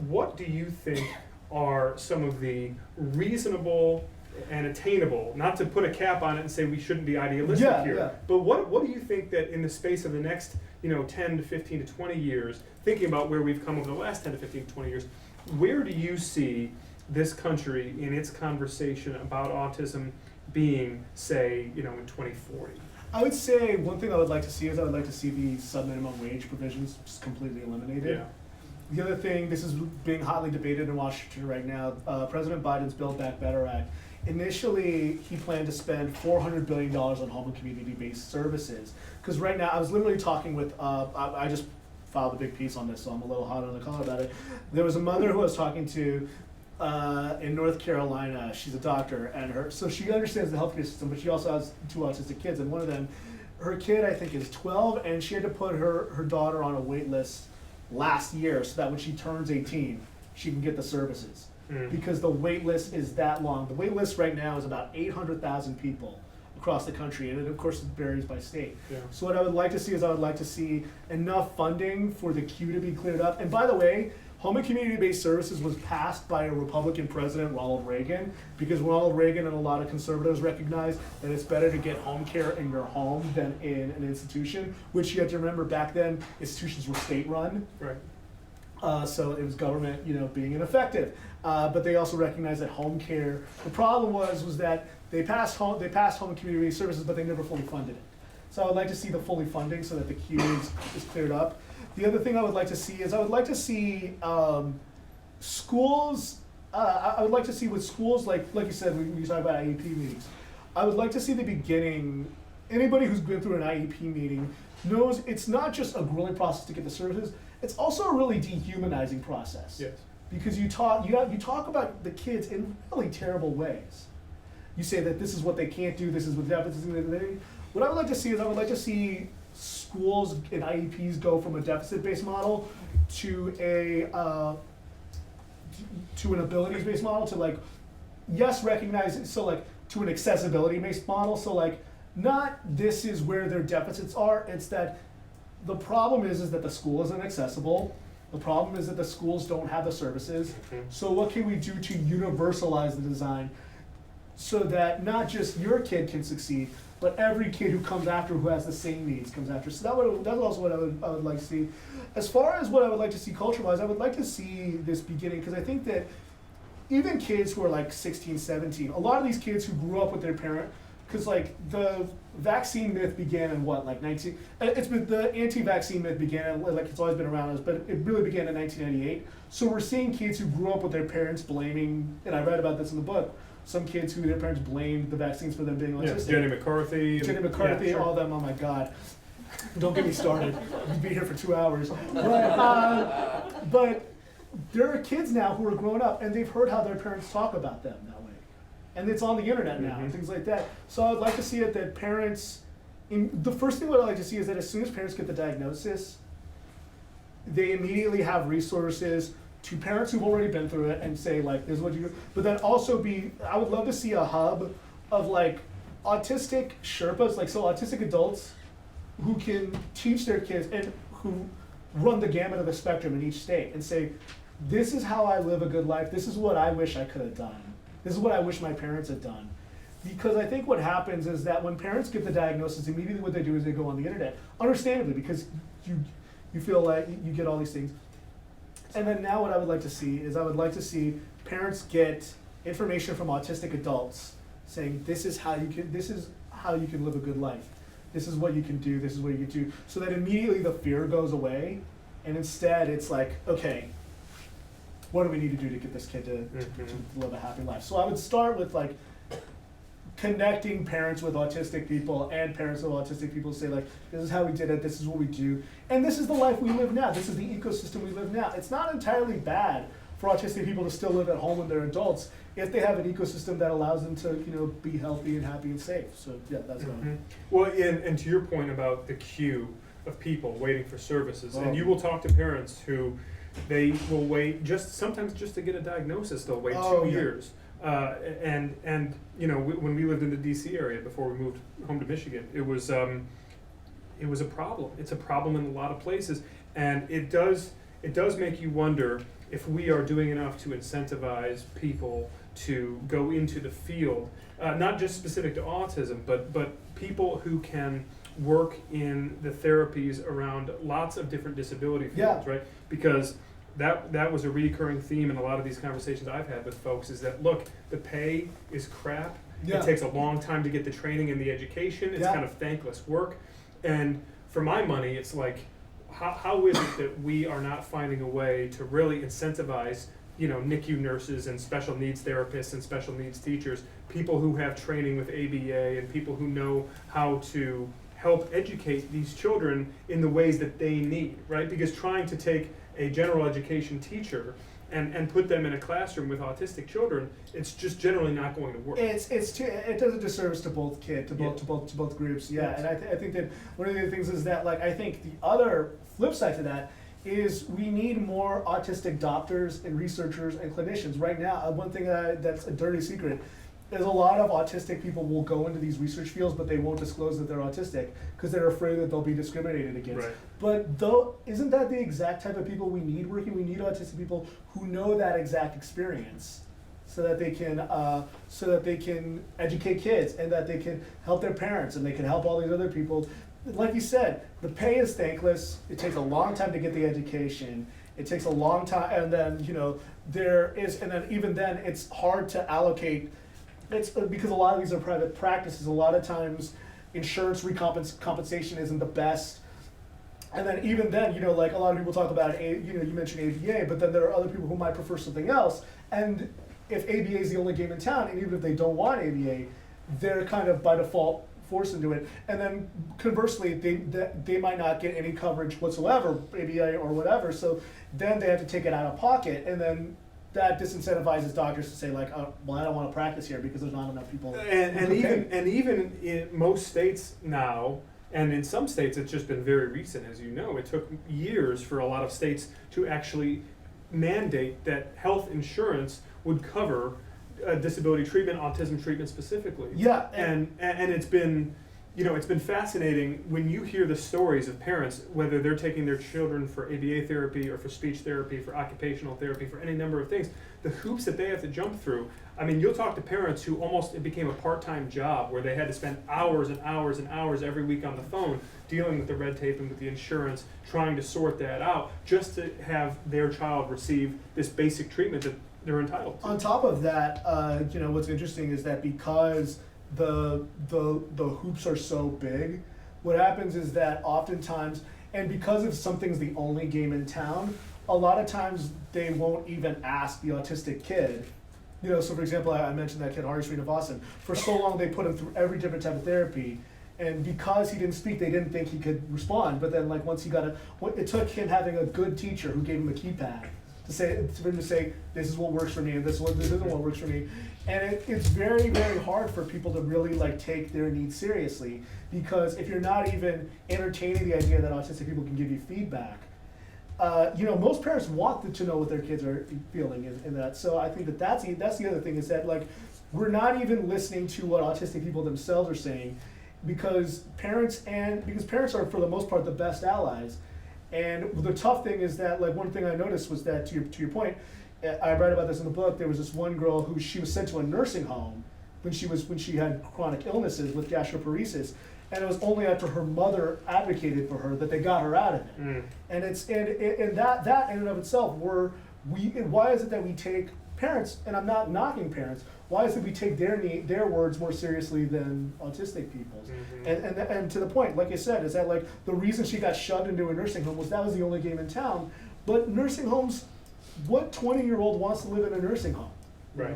what do you think are some of the reasonable and attainable, not to put a cap on it and say we shouldn't be idealistic here, but what do you think that in the space of the next 10 to 15 to 20 years, thinking about where we've come over the last 10 to 15 to 20 years, where do you see this country in its conversation about autism being, say, in 2040? I would say one thing I would like to see is I would like to see the sub-minimum wage provisions just completely eliminated. Yeah. The other thing, this is being hotly debated in Washington right now, President Biden's Build Back Better Act. Initially, he planned to spend $400 billion on home and community-based services. Because right now, I was literally talking with, I just filed a big piece on this, so I'm a little hot on the collar about it. There was a mother who I was talking to in North Carolina. She's a doctor, and so she understands the healthcare system, but she also has 2 autistic kids, and one of them, her kid I think is 12, and she had to put her daughter on a wait list last year so that when she turns 18, she can get the services. Because the wait list is that long. The wait list right now is about 800,000 people across the country, and it, of course, it varies by state. Yeah. So what I would like to see is I would like to see enough funding for the queue to be cleared up. And by the way, home and community-based services was passed by a Republican president, Ronald Reagan, because Ronald Reagan and a lot of conservatives recognized that it's better to get home care in your home than in an institution, which you have to remember back then, institutions were state-run. Right. So it was government, being ineffective. But they also recognized that home care, the problem was that they passed home and community services, but they never fully funded it. So I would like to see the fully funding so that the queue is cleared up. The other thing I would like to see is I would like to see schools, I would like to see with schools, like you said, when you talk about IEP meetings, I would like to see the beginning. Anybody who's been through an IEP meeting knows it's not just a grueling process to get the services, it's also a really dehumanizing process. Yes. Because you talk about the kids in really terrible ways. You say that this is what they can't do, this is what deficits they. What I would like to see is I would like to see schools and IEPs go from a deficit-based model to an abilities-based model to recognize to an accessibility-based model. So not this is where their deficits are. It's that the problem is that the school isn't accessible. The problem is that the schools don't have the services. So what can we do to universalize the design so that not just your kid can succeed, but every kid who comes after who has the same needs comes after. So that's also what I would like to see. As far as what I would like to see culture-wise, I would like to see this beginning, because I think that even kids who are 16, 17, a lot of these kids who grew up with their parent, because the vaccine myth began in the anti-vaccine myth began, it's always been around us, but it really began in 1998. So we're seeing kids who grew up with their parents blaming, and I read about this in the book, some kids who their parents blamed the vaccines for them being autistic. Jenny McCarthy. Yeah, sure. All of them, oh my God. Don't get me started. We'd be here for 2 hours. But there are kids now who are grown up and they've heard how their parents talk about them that way. And it's on the internet now and things like that. So I'd like to see it that parents, the first thing what I'd like to see is that as soon as parents get the diagnosis, they immediately have resources to parents who've already been through it and say this is what you do. But then also I would love to see a hub of autistic Sherpas, so autistic adults who can teach their kids and who run the gamut of the spectrum in each state and say, this is how I live a good life, this is what I wish I could have done. This is what I wish my parents had done. Because I think what happens is that when parents get the diagnosis, immediately what they do is they go on the internet, understandably, because you feel like you get all these things. And then now what I would like to see is I would like to see parents get information from autistic adults saying this is how you can live a good life. This is what you can do, this is what you can do. So that immediately the fear goes away and instead it's okay, what do we need to do to get this kid to live a happy life? So I would start with connecting parents with autistic people and parents with autistic people to say this is how we did it, this is what we do, and this is the life we live now, this is the ecosystem we live now. It's not entirely bad for autistic people to still live at home when they're adults if they have an ecosystem that allows them to be healthy and happy and safe. So yeah, that's what Well, and to your point about the queue of people waiting for services, and you will talk to parents who they will wait sometimes just to get a diagnosis, they'll wait 2 years. And when we lived in the DC area before we moved home to Michigan, it was a problem. It's a problem in a lot of places, and it does make you wonder if we are doing enough to incentivize people to go into the field, not just specific to autism, but people who can work in the therapies around lots of different disability fields, right? Because that was a recurring theme in a lot of these conversations I've had with folks is that, look, the pay is crap, Yeah. It takes a long time to get the training and the education. It's Yeah. kind of thankless work. And for my money, it's like, how is it that we are not finding a way to really incentivize, NICU nurses and special needs therapists and special needs teachers, people who have training with ABA and people who know how to help educate these children in the ways that they need, right? Because trying to take a general education teacher and put them in a classroom with autistic children, it's just generally not going to work. It does a disservice to both to both groups. Yeah, Yes. and I think that one of the things is that, like, I think the other flip side to that is we need more autistic doctors and researchers and clinicians. Right now, one thing that's a dirty secret is a lot of autistic people will go into these research fields, but they won't disclose that they're autistic because they're afraid that they'll be discriminated against. Right. But isn't that the exact type of people we need working? We need autistic people who know that exact experience, so that they can educate kids and that they can help their parents and they can help all these other people. Like you said, the pay is thankless. It takes a long time to get the education. It takes a long time, and then even then it's hard to allocate. It's because a lot of these are private practices. A lot of times, insurance compensation isn't the best. And then even then, like a lot of people talk about, you mentioned ABA, but then there are other people who might prefer something else. And if ABA is the only game in town, and even if they don't want ABA, they're kind of by default forced into it. And then conversely, they might not get any coverage whatsoever, ABA or whatever. So then they have to take it out of pocket, and then that disincentivizes doctors to say, like, oh, well, I don't want to practice here because there's not enough people. And even in most states now, and in some states it's just been very recent, as you know, it took years for a lot of states to actually mandate that health insurance would cover disability treatment, autism treatment specifically. Yeah. And it's been, it's been fascinating when you hear the stories of parents, whether they're taking their children for ABA therapy or for speech therapy, for occupational therapy, for any number of things, the hoops that they have to jump through. I mean, you'll talk to parents who it became a part-time job where they had to spend hours and hours and hours every week on the phone dealing with the red tape and with the insurance, trying to sort that out just to have their child receive this basic treatment that they're entitled to. On top of that, what's interesting is that because the hoops are so big, what happens is that oftentimes, and because if something's the only game in town, a lot of times they won't even ask the autistic kid. So for example, I mentioned that kid Hari Srinivasan. For so long they put him through every different type of therapy, and because he didn't speak, they didn't think he could respond. But then, like, once he got it took him having a good teacher who gave him a keypad for him to say, this is what works for me, and this isn't what works for me. And it's very, very hard for people to really, like, take their needs seriously, because if you're not even entertaining the idea that autistic people can give you feedback, most parents want to know what their kids are feeling in that. So I think that's the other thing, is that, like, we're not even listening to what autistic people themselves are saying, because parents are for the most part the best allies. And the tough thing is that, like, one thing I noticed was that, to your point, I read about this in the book. There was this one girl who she was sent to a nursing home when she had chronic illnesses with gastroparesis, and it was only after her mother advocated for her that they got her out of it. Mm. And that in and of itself, why is it that we take parents, and I'm not knocking parents, why is it we take their words more seriously than autistic people's? Mm-hmm. And to the point, like I said, is that, like, the reason she got shoved into a nursing home was that was the only game in town. But nursing homes, what 20-year-old wants to live in a nursing home? Right.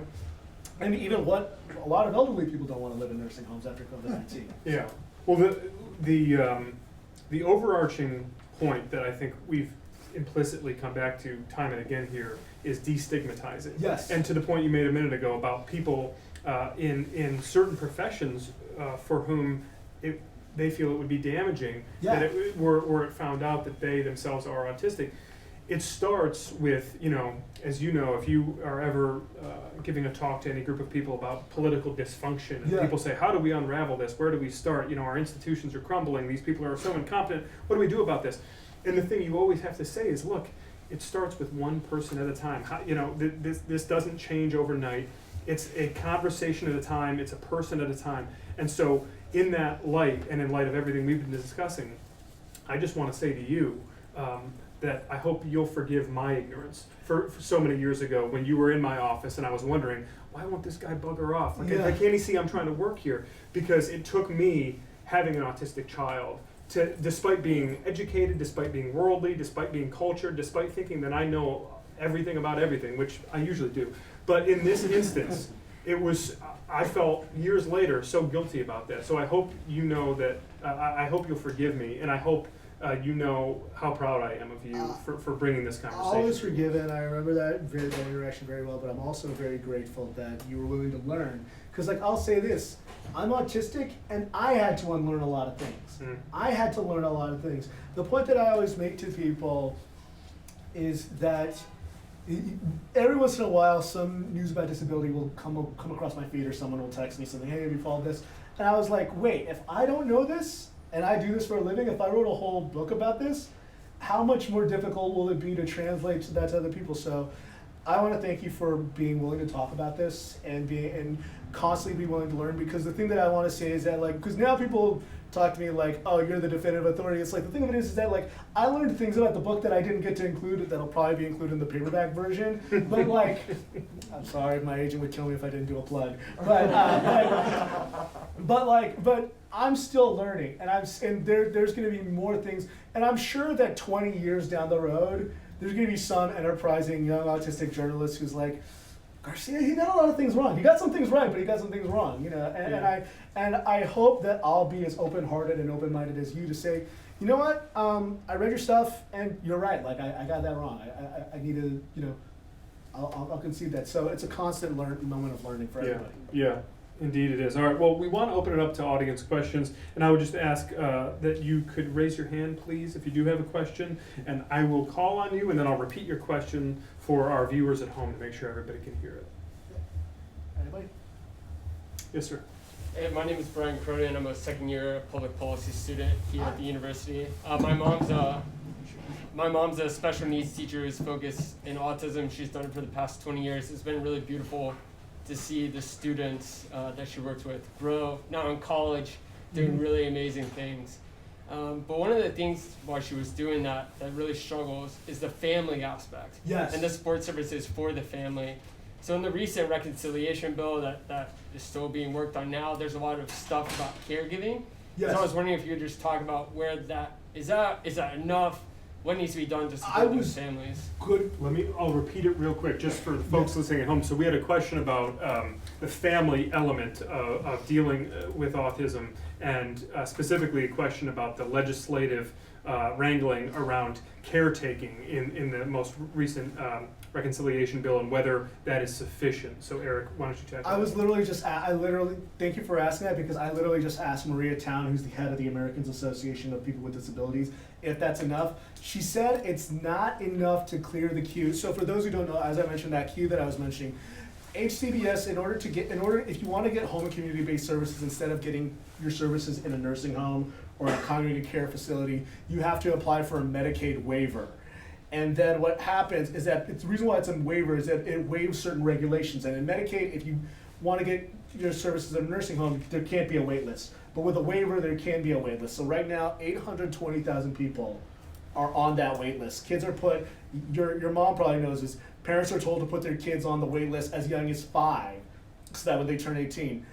And even what a lot of elderly people don't want to live in nursing homes after COVID-19. Yeah. Well, the overarching point that I think we've implicitly come back to time and again here is destigmatizing. Yes. And to the point you made a minute ago about people in certain professions for whom they feel it would be damaging that were it found out that they themselves are autistic. It starts with, as you know, if you are ever giving a talk to any group of people about political dysfunction, and people say, how do we unravel this? Where do we start? Our institutions are crumbling. These people are so incompetent. What do we do about this? And the thing you always have to say is, look, it starts with one person at a time. This doesn't change overnight. It's a conversation at a time. It's a person at a time. And so in that light, and in light of everything we've been discussing, I just want to say to you, that I hope you'll forgive my ignorance for so many years ago when you were in my office and I was wondering, why won't this guy bugger off? Like, Yeah. can't he see I'm trying to work here? Because it took me having an autistic child to, despite being educated, despite being worldly, despite being cultured, despite thinking that I know everything about everything, which I usually do. But in this instance, it was, I felt years later so guilty about that. So I hope you know that, I hope you'll forgive me, and I hope you know how proud I am of you for bringing this conversation. Always forgiven. I remember that interaction very well, but I'm also very grateful that you were willing to learn. Because, like, I'll say this, I'm autistic, and I had to unlearn a lot of things. I had to learn a lot of things. The point that I always make to people is that every once in a while, some news about disability will come across my feed, or someone will text me something, hey, have you followed this? And I was like, wait, if I don't know this, and I do this for a living, if I wrote a whole book about this, how much more difficult will it be to translate that to other people? So I want to thank you for being willing to talk about this and constantly be willing to learn, because the thing that I want to say is that, like, because now people talk to me like, oh, you're the definitive authority. It's like, the thing of it is that, like, I learned things about the book that I didn't get to include that'll probably be included in the paperback version. But, like, I'm sorry, my agent would kill me if I didn't do a plug. But I'm still learning, and there's going to be more things, and I'm sure that 20 years down the road, there's going to be some enterprising young autistic journalist who's like, Garcia, he got a lot of things wrong. He got some things right, but he got some things wrong, you know. And I hope that I'll be as open-hearted and open-minded as you to say, you know what, I read your stuff, and you're right. Like, I got that wrong. I need to, you know, I'll concede that. So it's a constant moment of learning for everybody. Yeah. Indeed it is. All right, well, we want to open it up to audience questions, and I would just ask that you could raise your hand, please, if you do have a question, and I will call on you, and then I'll repeat your question for our viewers at home to make sure everybody can hear it. Anybody? Yes, sir. Hey, my name is Brian Cronin. I'm a second-year public policy student here at the university. My mom's a special needs teacher who's focused in autism. She's done it for the past 20 years. It's been really beautiful to see the students that she works with grow, now in college, doing really amazing things. But one of the things while she was doing that really struggles is the family aspect. Yes. And the support services for the family. So in the recent reconciliation bill that is still being worked on now, there's a lot of stuff about caregiving. Yes. So I was wondering if you could just talk about where that is that enough? What needs to be done to support those families? Good. I'll repeat it real quick, just for the folks listening at home. So we had a question about the family element of dealing with autism, and specifically a question about the legislative wrangling around caretaking in the most recent reconciliation bill, and whether that is sufficient. So Eric, why don't you tackle that? I was literally just, thank you for asking that, because I literally just asked Maria Town, who's the head of the Americans Association of People with Disabilities, if that's enough. She said it's not enough to clear the queue. So for those who don't know, as I mentioned, that queue that I was mentioning, HCBS, if you want to get home and community-based services, instead of getting your services in a nursing home or a congregate care facility, you have to apply for a Medicaid waiver. And then what happens is that the reason why it's a waiver is that it waives certain regulations. And in Medicaid, if you want to get your services in a nursing home, there can't be a wait list. But with a waiver, there can be a wait list. So right now, 820,000 people are on that wait list. Kids are put, your mom probably knows this, parents are told to put their kids on the wait list as young as 5, so that when they turn 18.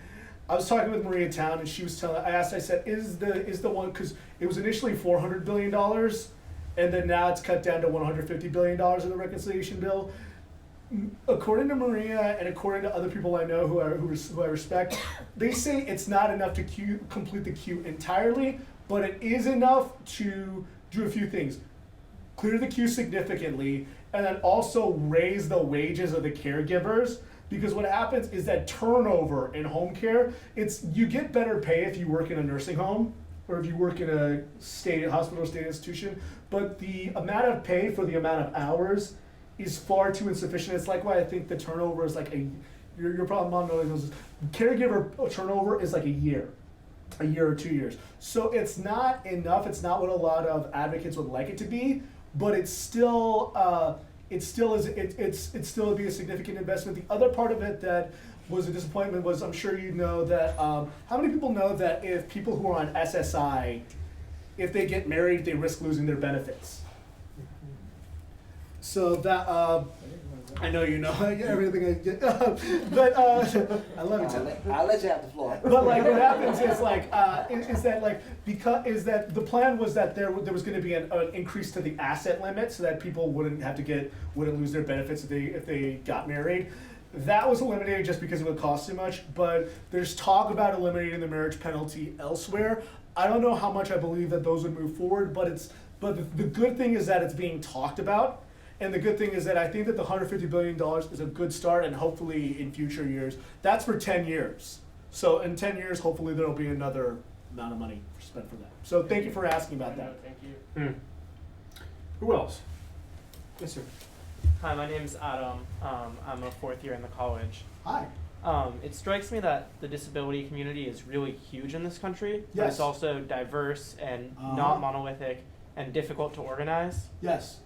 I was talking with Maria Town, and she was I said, is the one, because it was initially $400 billion, and then now it's cut down to $150 billion in the reconciliation bill. According to Maria and according to other people I know who I respect, they say it's not enough to complete the queue entirely, but it is enough to do a few things. Clear the queue significantly, and then also raise the wages of the caregivers, because what happens is that turnover in home care, you get better pay if you work in a nursing home or if you work in a hospital or state institution, but the amount of pay for the amount of hours is far too insufficient. It's like why I think the turnover is like your problem, mom knows, caregiver turnover is like a year or 2 years. So it's not enough. It's not what a lot of advocates would like it to be, but it's still would be a significant investment. The other part of it that was a disappointment was, I'm sure you know that, how many people know that if people who are on SSI, if they get married, they risk losing their benefits? So that, I know you know everything I get, but I love you, Tim. I'll let you have the floor. But like what happens is like is that like is that the plan was that there was going to be an increase to the asset limit so that people wouldn't lose their benefits if they got married. That was eliminated just because it would cost too much. But there's talk about eliminating the marriage penalty elsewhere. I don't know how much I believe that those would move forward, but the good thing is that it's being talked about. And the good thing is that I think that the $150 billion is a good start, and hopefully in future years, that's for 10 years. So in 10 years, hopefully there'll be another amount of money spent for that. So thank you for asking about that. Thank you. Who else? Yes, sir. Hi, my name is Adam. I'm a fourth year in the college. Hi. It strikes me that the disability community is really huge in this country, but Yes. it's also diverse and not monolithic and difficult to organize. Yes.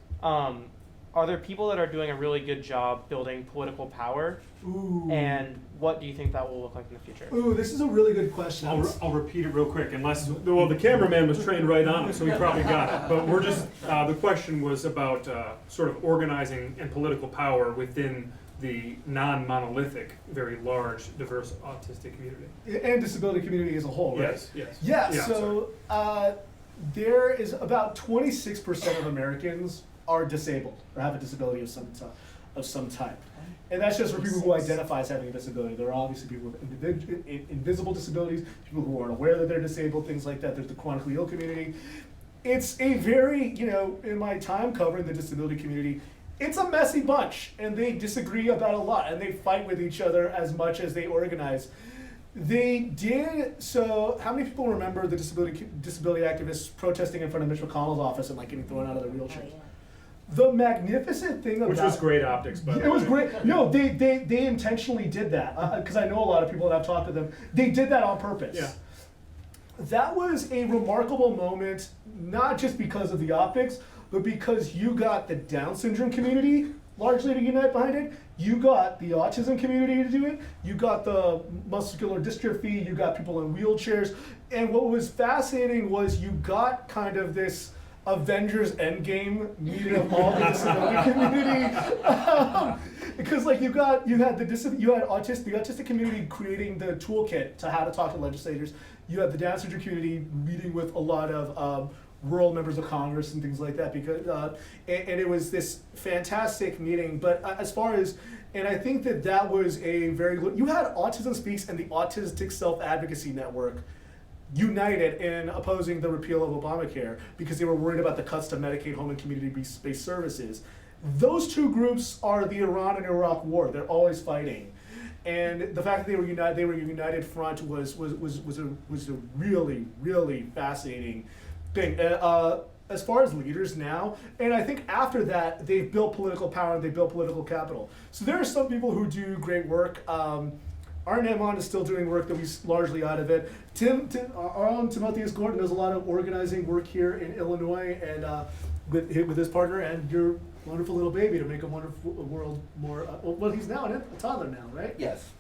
Are there people that are doing a really good job building political power? Ooh. And what do you think that will look like in the future? Ooh, this is a really good question. I'll repeat it real quick, unless, well, the cameraman was trained right on it, so he probably got it. But we're just, the question was about sort of organizing and political power within the non-monolithic, very large, diverse autistic community. And disability community as a whole, right? Yes. Yeah, Yeah, so there is about 26% of Americans are disabled or have a disability of some type. And that's just for people who identify as having a disability. There are obviously people with invisible disabilities, people who aren't aware that they're disabled, things like that. There's the chronically ill community. It's a very, in my time covering the disability community, it's a messy bunch, and they disagree about a lot, and they fight with each other as much as they organize. They did, so how many people remember the disability activists protesting in front of Mitch McConnell's office and like getting thrown out of their wheelchairs? The magnificent thing about Which was great optics, by the way. it was great. No, they intentionally did that because I know a lot of people and I've talked to them. They did that on purpose. Yeah. That was a remarkable moment, not just because of the optics, but because you got the Down syndrome community largely to unite behind it. You got the autism community to do it. You got the muscular dystrophy. You got people in wheelchairs. And what was fascinating was you got kind of this Avengers Endgame meeting of all the disability community, because like you had the autistic community creating the toolkit to how to talk to legislators. You had the Down syndrome community meeting with a lot of rural members of Congress and things like that, because and it was this fantastic meeting. But as far as, and I think that was a very good. You had Autism Speaks and the Autistic Self Advocacy Network united in opposing the repeal of Obamacare because they were worried about the cuts to Medicaid, home and community-based services. Those two groups are the Iran and Iraq war. They're always fighting, and the fact that they were a united front was a really, really fascinating thing. As far as leaders now, and I think after that, they've built political power and they built political capital. So there are some people who do great work. Our Nemon is still doing work that we largely out of it. Our own Timotheus Gordon does a lot of organizing work here in Illinois and with his partner and your wonderful little baby to make a wonderful world more. Well, he's now a toddler now, right? Yes.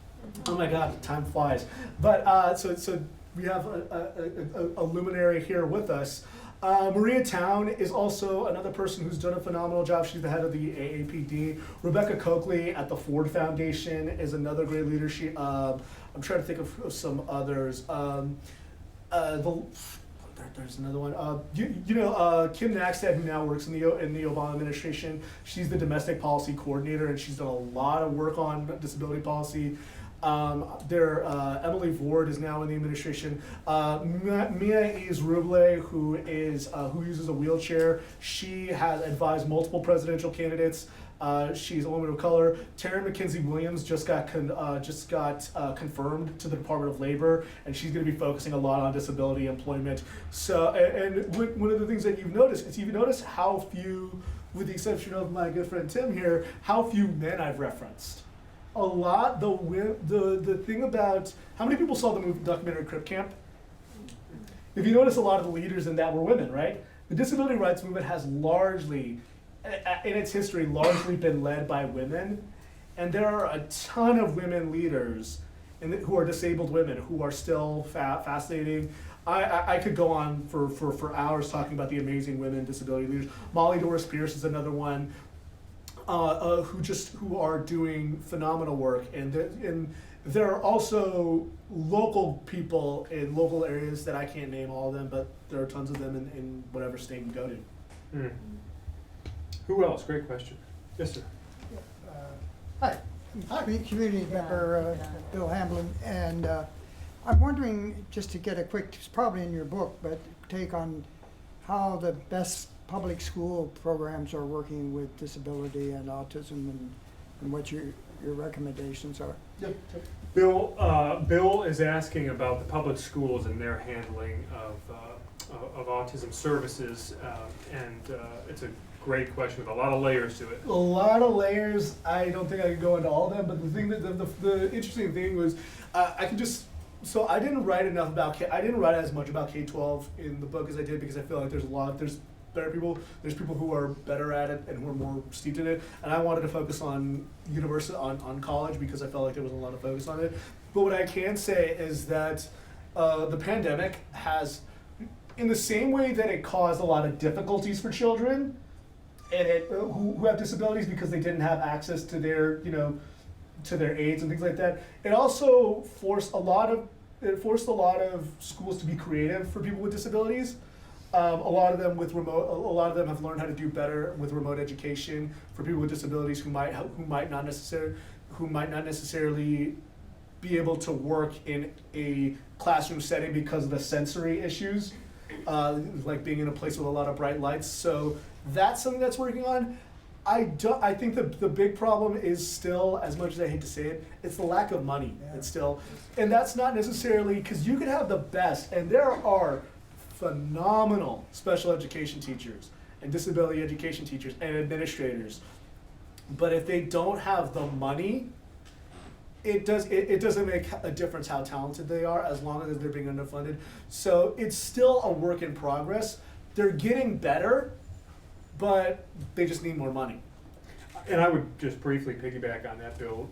Oh my God, time flies. But so we have a luminary here with us. Maria Town is also another person who's done a phenomenal job. She's the head of the AAPD. Rebecca Coakley at the Ford Foundation is another great leader. I'm trying to think of some others. There's another one. Kim Nackstead, who now works in the Obama administration. She's the domestic policy coordinator, and she's done a lot of work on disability policy. Emily Vord is now in the administration. Mia Eves Ruble, who uses a wheelchair, she has advised multiple presidential candidates. She's a woman of color. Taryn McKenzie Williams just got confirmed to the Department of Labor, and she's going to be focusing a lot on disability employment. So, and one of the things that you've noticed how few, with the exception of my good friend Tim here, how few men I've referenced. A lot. The thing about how many people saw the movie documentary Crip Camp? If you notice, a lot of the leaders in that were women, right? The disability rights movement has largely, in its history, largely been led by women, and there are a ton of women leaders who are disabled women who are still fascinating. I could go on for hours talking about the amazing women disability leaders. Molly Doris Pierce is another one. who are doing phenomenal work, and there are also local people in local areas that I can't name all of them, but there are tons of them in whatever state you go to. Mm. Who else? Great question. Yes, sir. Hi, I'm community member Bill Hamlin, and I'm wondering, just to get a quick, it's probably in your book, but take on how the best public school programs are working with disability and autism, and what your recommendations are. Yep. Bill is asking about the public schools and their handling of autism services, and it's a great question with a lot of layers to it. A lot of layers. I don't think I could go into all of them, but the thing that the interesting thing was, I can just. So I didn't write enough about I didn't write as much about K-12 in the book as I did, because I feel like there's better people. There's people who are better at it and who are more steeped in it. And I wanted to focus on on college, because I felt like there was a lot of focus on it. But what I can say is that the pandemic has, in the same way that it caused a lot of difficulties for children and who have disabilities because they didn't have access to their to their aids and things like that, it also forced a lot of schools to be creative for people with disabilities. A lot of them have learned how to do better with remote education for people with disabilities who might not necessarily be able to work in a classroom setting because of the sensory issues, like being in a place with a lot of bright lights. So that's something that's working on. I think the big problem is still, as much as I hate to say it, it's the lack of money. Yeah. It's still, and that's not necessarily, because you could have the best, and there are phenomenal special education teachers and disability education teachers and administrators, but if they don't have the money, it doesn't make a difference how talented they are, as long as they're being underfunded. So it's still a work in progress. They're getting better, but they just need more money. And I would just briefly piggyback on that, Bill.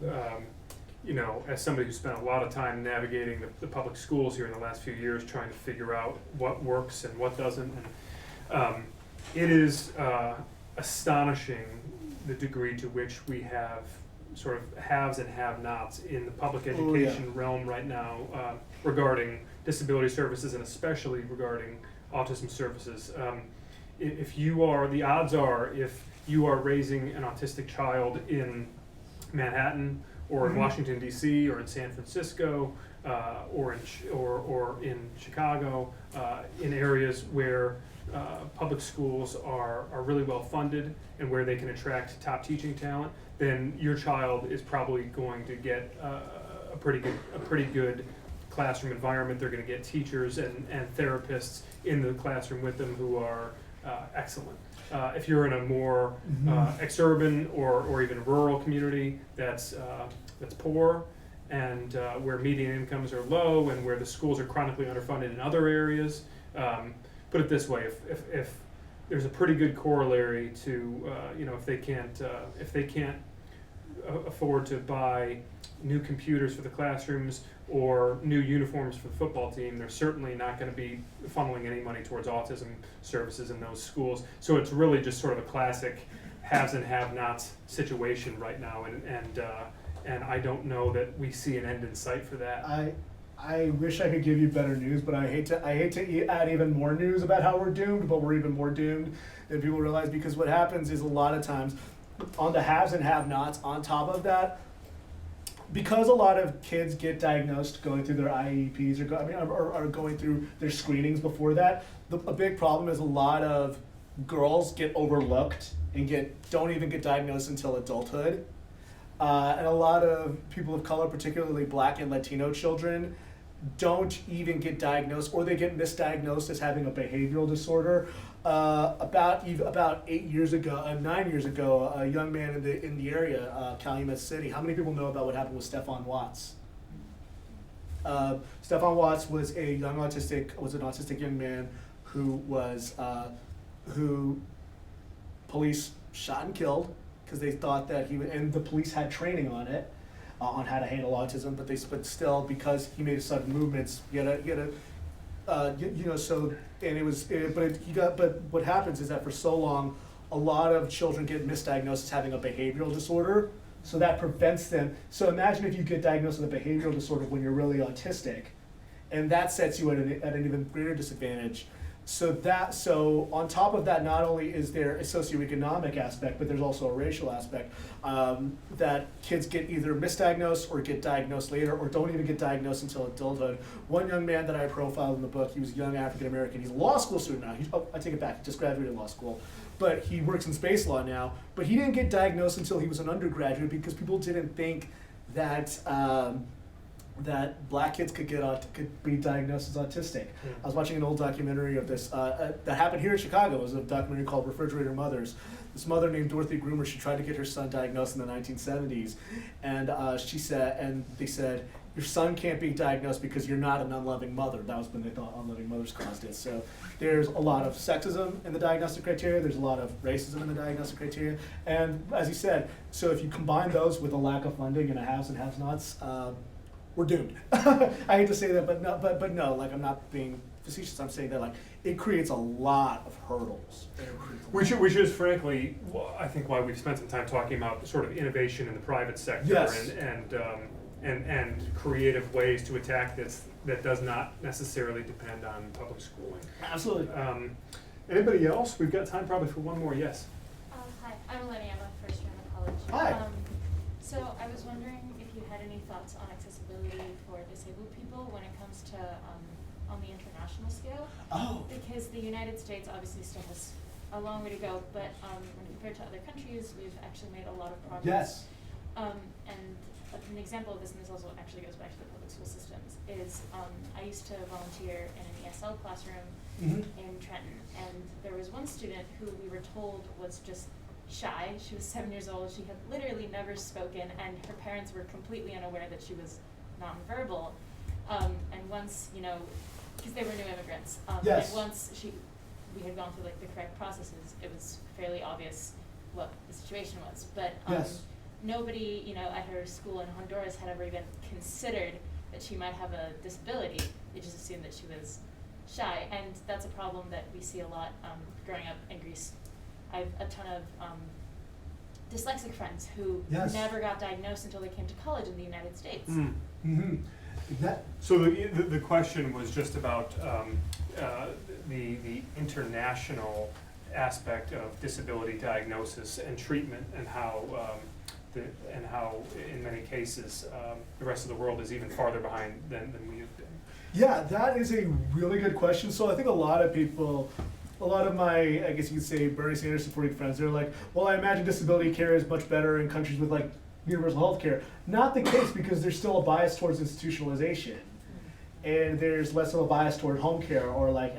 As somebody who spent a lot of time navigating the public schools here in the last few years, trying to figure out what works and what doesn't, and it is astonishing the degree to which we have sort of haves and have-nots in the public education realm right now, regarding disability services, and especially regarding autism services. The odds are, if you are raising an autistic child in Manhattan or in Washington D.C. or in San Francisco or in Chicago, in areas where public schools are really well funded and where they can attract top teaching talent, then your child is probably going to get a pretty good classroom environment. They're going to get teachers and therapists in the classroom with them who are excellent. If you're in a more exurban or even rural community that's poor, and where median incomes are low, and where the schools are chronically underfunded in other areas, put it this way: if there's a pretty good corollary to if they can't afford to buy new computers for the classrooms or new uniforms for the football team, they're certainly not going to be funneling any money towards autism services in those schools. So it's really just sort of a classic haves and have-nots situation right now, and I don't know that we see an end in sight for that. I wish I could give you better news, but I hate to add even more news about how we're doomed, but we're even more doomed than people realize, because what happens is a lot of times on the haves and have-nots, on top of that, because a lot of kids get diagnosed going through their IEPs or going through their screenings before that, a big problem is a lot of girls get overlooked and don't even get diagnosed until adulthood. And a lot of people of color, particularly Black and Latino children, don't even get diagnosed, or they get misdiagnosed as having a behavioral disorder. About 9 years ago, a young man in the area, Calumet City. How many people know about what happened with Stephon Watts? Stephon Watts was an autistic young man who police shot and killed because they thought that and the police had training on it, on how to handle autism, but still, because he made sudden movements, but what happens is that for so long, a lot of children get misdiagnosed as having a behavioral disorder. So that prevents them. So imagine if you get diagnosed with a behavioral disorder when you're really autistic, and that sets you at an even greater disadvantage. So on top of that, not only is there a socioeconomic aspect, but there's also a racial aspect, that kids get either misdiagnosed or get diagnosed later or don't even get diagnosed until adulthood. One young man that I profiled in the book, he was a young African American. He's a law school student now. I take it back, he just graduated law school. But he works in space law now. But he didn't get diagnosed until he was an undergraduate because people didn't think that that black kids could be diagnosed as autistic. I was watching an old documentary of this that happened here in Chicago. It was a documentary called Refrigerator Mothers. This mother named Dorothy Groomer, she tried to get her son diagnosed in the 1970s, and they said, your son can't be diagnosed because you're not an unloving mother. That was when they thought unloving mothers caused it. So there's a lot of sexism in the diagnostic criteria, there's a lot of racism in the diagnostic criteria, and as you said, so if you combine those with a lack of funding and a haves and have-nots, we're doomed. I hate to say that, but no, like I'm not being facetious. I'm saying that like it creates a lot of hurdles. Which is frankly, I think why we've spent some time talking about sort of innovation in the private sector Yes. and creative ways to attack this that does not necessarily depend on public schooling. Absolutely. Anybody else? We've got time probably for one more. Yes. Hi, I'm Eleni. I'm a first year in the college. Hi. So I was wondering if you had any thoughts on accessibility for disabled people when it comes to on the international scale. Oh. Because the United States obviously still has a long way to go, but when compared to other countries, we've actually made a lot of progress. Yes. And an example of this, and this also actually goes back to the public school systems, is I used to volunteer in an ESL classroom in Trenton, and there was one student who we were told was just shy. She was 7 years old. She had literally never spoken, and her parents were completely unaware that she was nonverbal. And once, because they were new immigrants, Yes. and once we had gone through like the correct processes, it was fairly obvious what the situation was. But Yes. nobody, at her school in Honduras had ever even considered that she might have a disability. They just assumed that she was shy, and that's a problem that we see a lot growing up in Greece. I have a ton of dyslexic friends who Yes. never got diagnosed until they came to college in the United States. So the question was just about the international aspect of disability diagnosis and treatment, and how in many cases the rest of the world is even farther behind than we have been. Yeah, that is a really good question. So I think a lot of my, I guess you could say, Bernie Sanders supporting friends, they're like, well, I imagine disability care is much better in countries with like universal health care. Not the case, because there's still a bias towards institutionalization. And there's less of a bias toward home care or like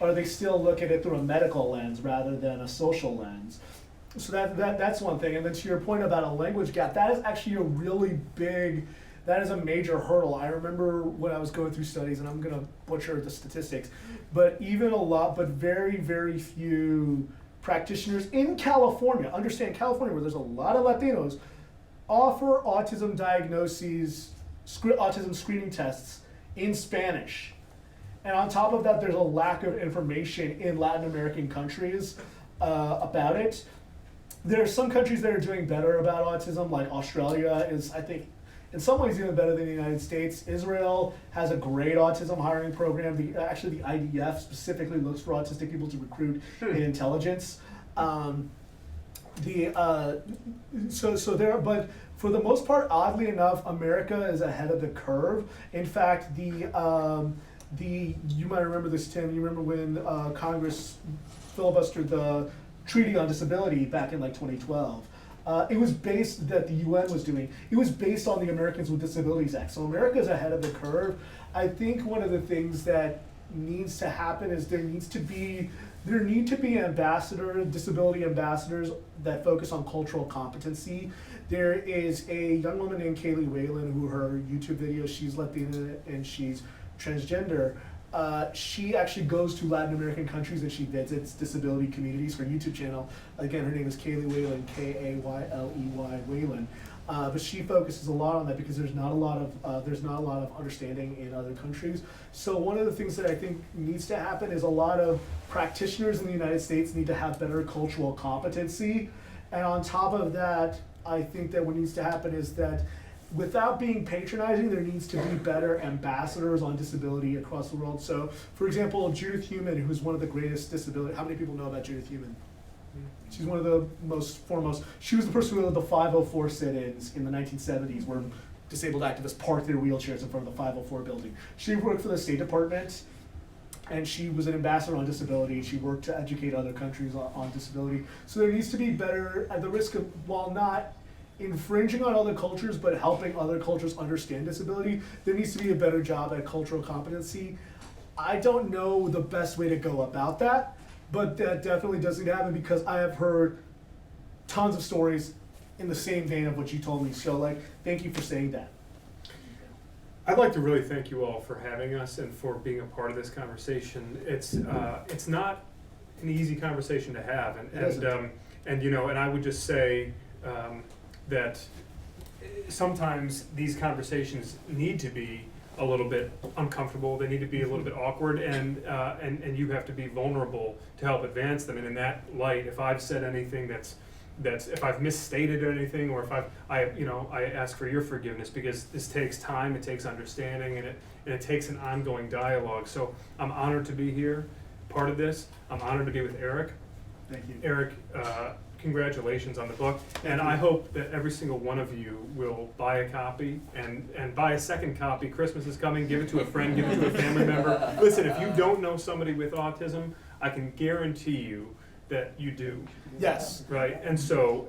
or they still look at it through a medical lens rather than a social lens. So that's one thing. And then to your point about a language gap, that is actually a really big, that is a major hurdle. I remember when I was going through studies, and I'm gonna butcher the statistics, but very, very few practitioners in California, understand California where there's a lot of Latinos, offer autism diagnoses, autism screening tests in Spanish. And on top of that, there's a lack of information in Latin American countries about it. There are some countries that are doing better about autism, like Australia is, I think, in some ways even better than the United States. Israel has a great autism hiring program. The IDF specifically looks for autistic people to recruit in intelligence. But for the most part, oddly enough, America is ahead of the curve. In fact, you might remember this, Tim. You remember when Congress filibustered the Treaty on Disability back in like 2012. It was based, that the UN was doing, it was based on the Americans with Disabilities Act. So America's ahead of the curve. I think one of the things that needs to happen is there need to be disability ambassadors that focus on cultural competency. There is a young woman named Kaylee Whalen who her YouTube video, she's Latina and she's transgender. She actually goes to Latin American countries and she visits disability communities. Her YouTube channel, again, her name is Kaylee Whalen, Kayley Whalen. But she focuses a lot on that because there's not a lot of understanding in other countries. So one of the things that I think needs to happen is a lot of practitioners in the United States need to have better cultural competency. And on top of that, I think that what needs to happen is that without being patronizing, there needs to be better ambassadors on disability across the world. So, for example, Judith Human, who's one of the greatest disability, how many people know about Judith Human? She's one of the most foremost. She was the person who led the 504 sit-ins in the 1970s, where disabled activists parked their wheelchairs in front of the 504 building. She worked for the State Department, and she was an ambassador on disability. She worked to educate other countries on disability. So there needs to be better, at the risk of, while not infringing on other cultures, but helping other cultures understand disability, there needs to be a better job at cultural competency. I don't know the best way to go about that, but that definitely does need to happen because I have heard tons of stories in the same vein of what you told me. So, like, thank you for saying that. I'd like to really thank you all for having us and for being a part of this conversation. It's not an easy conversation to have, and you know, and I would just say that sometimes these conversations need to be a little bit uncomfortable. They need to be a little bit awkward, and you have to be vulnerable to help advance them. And in that light, if I've said anything that's if I've misstated anything, or if I ask for your forgiveness, because this takes time, it takes understanding, and it takes an ongoing dialogue. So I'm honored to be here, part of this. I'm honored to be with Eric. Thank you. Eric, congratulations on the book, and I hope that every single one of you will buy a copy and buy a second copy. Christmas is coming. Give it to a friend, give it to a family member. Listen, if you don't know somebody with autism, I can guarantee you that you do. Yes. Right, and so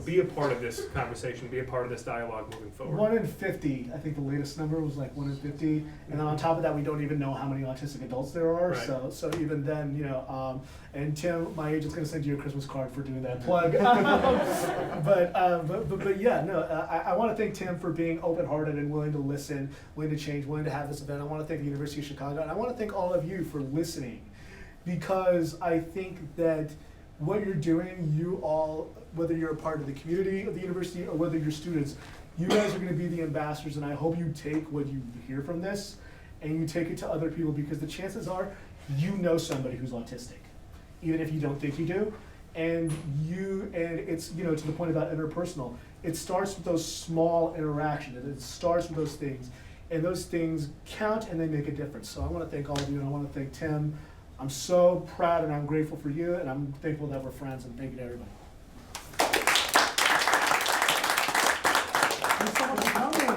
be a part of this conversation, be a part of this dialogue moving forward. 1 in 50, I think the latest number was like 1 in 50, and then on top of that, we don't even know how many autistic adults there are. Right. So even then, you know, and Tim, my agent's gonna send you a Christmas card for doing that plug. But yeah, no, I want to thank Tim for being open-hearted and willing to listen, willing to change, willing to have this event. I want to thank the University of Chicago, and I want to thank all of you for listening, because I think that what you're doing, you all, whether you're a part of the community of the university or whether you're students, you guys are going to be the ambassadors, and I hope you take what you hear from this and you take it to other people, because the chances are you know somebody who's autistic, even if you don't think you do. And it's, you know, to the point about interpersonal, it starts with those small interactions, and it starts with those things, and those things count and they make a difference. So I want to thank all of you, and I want to thank Tim. I'm so proud and I'm grateful for you, and I'm thankful that we're friends, and thank you to everybody. Thanks so much for coming.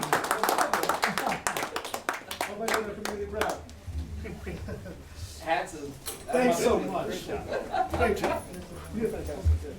Hope I did a community proud. Handsome. Thanks so much. Great job. You did fantastic too.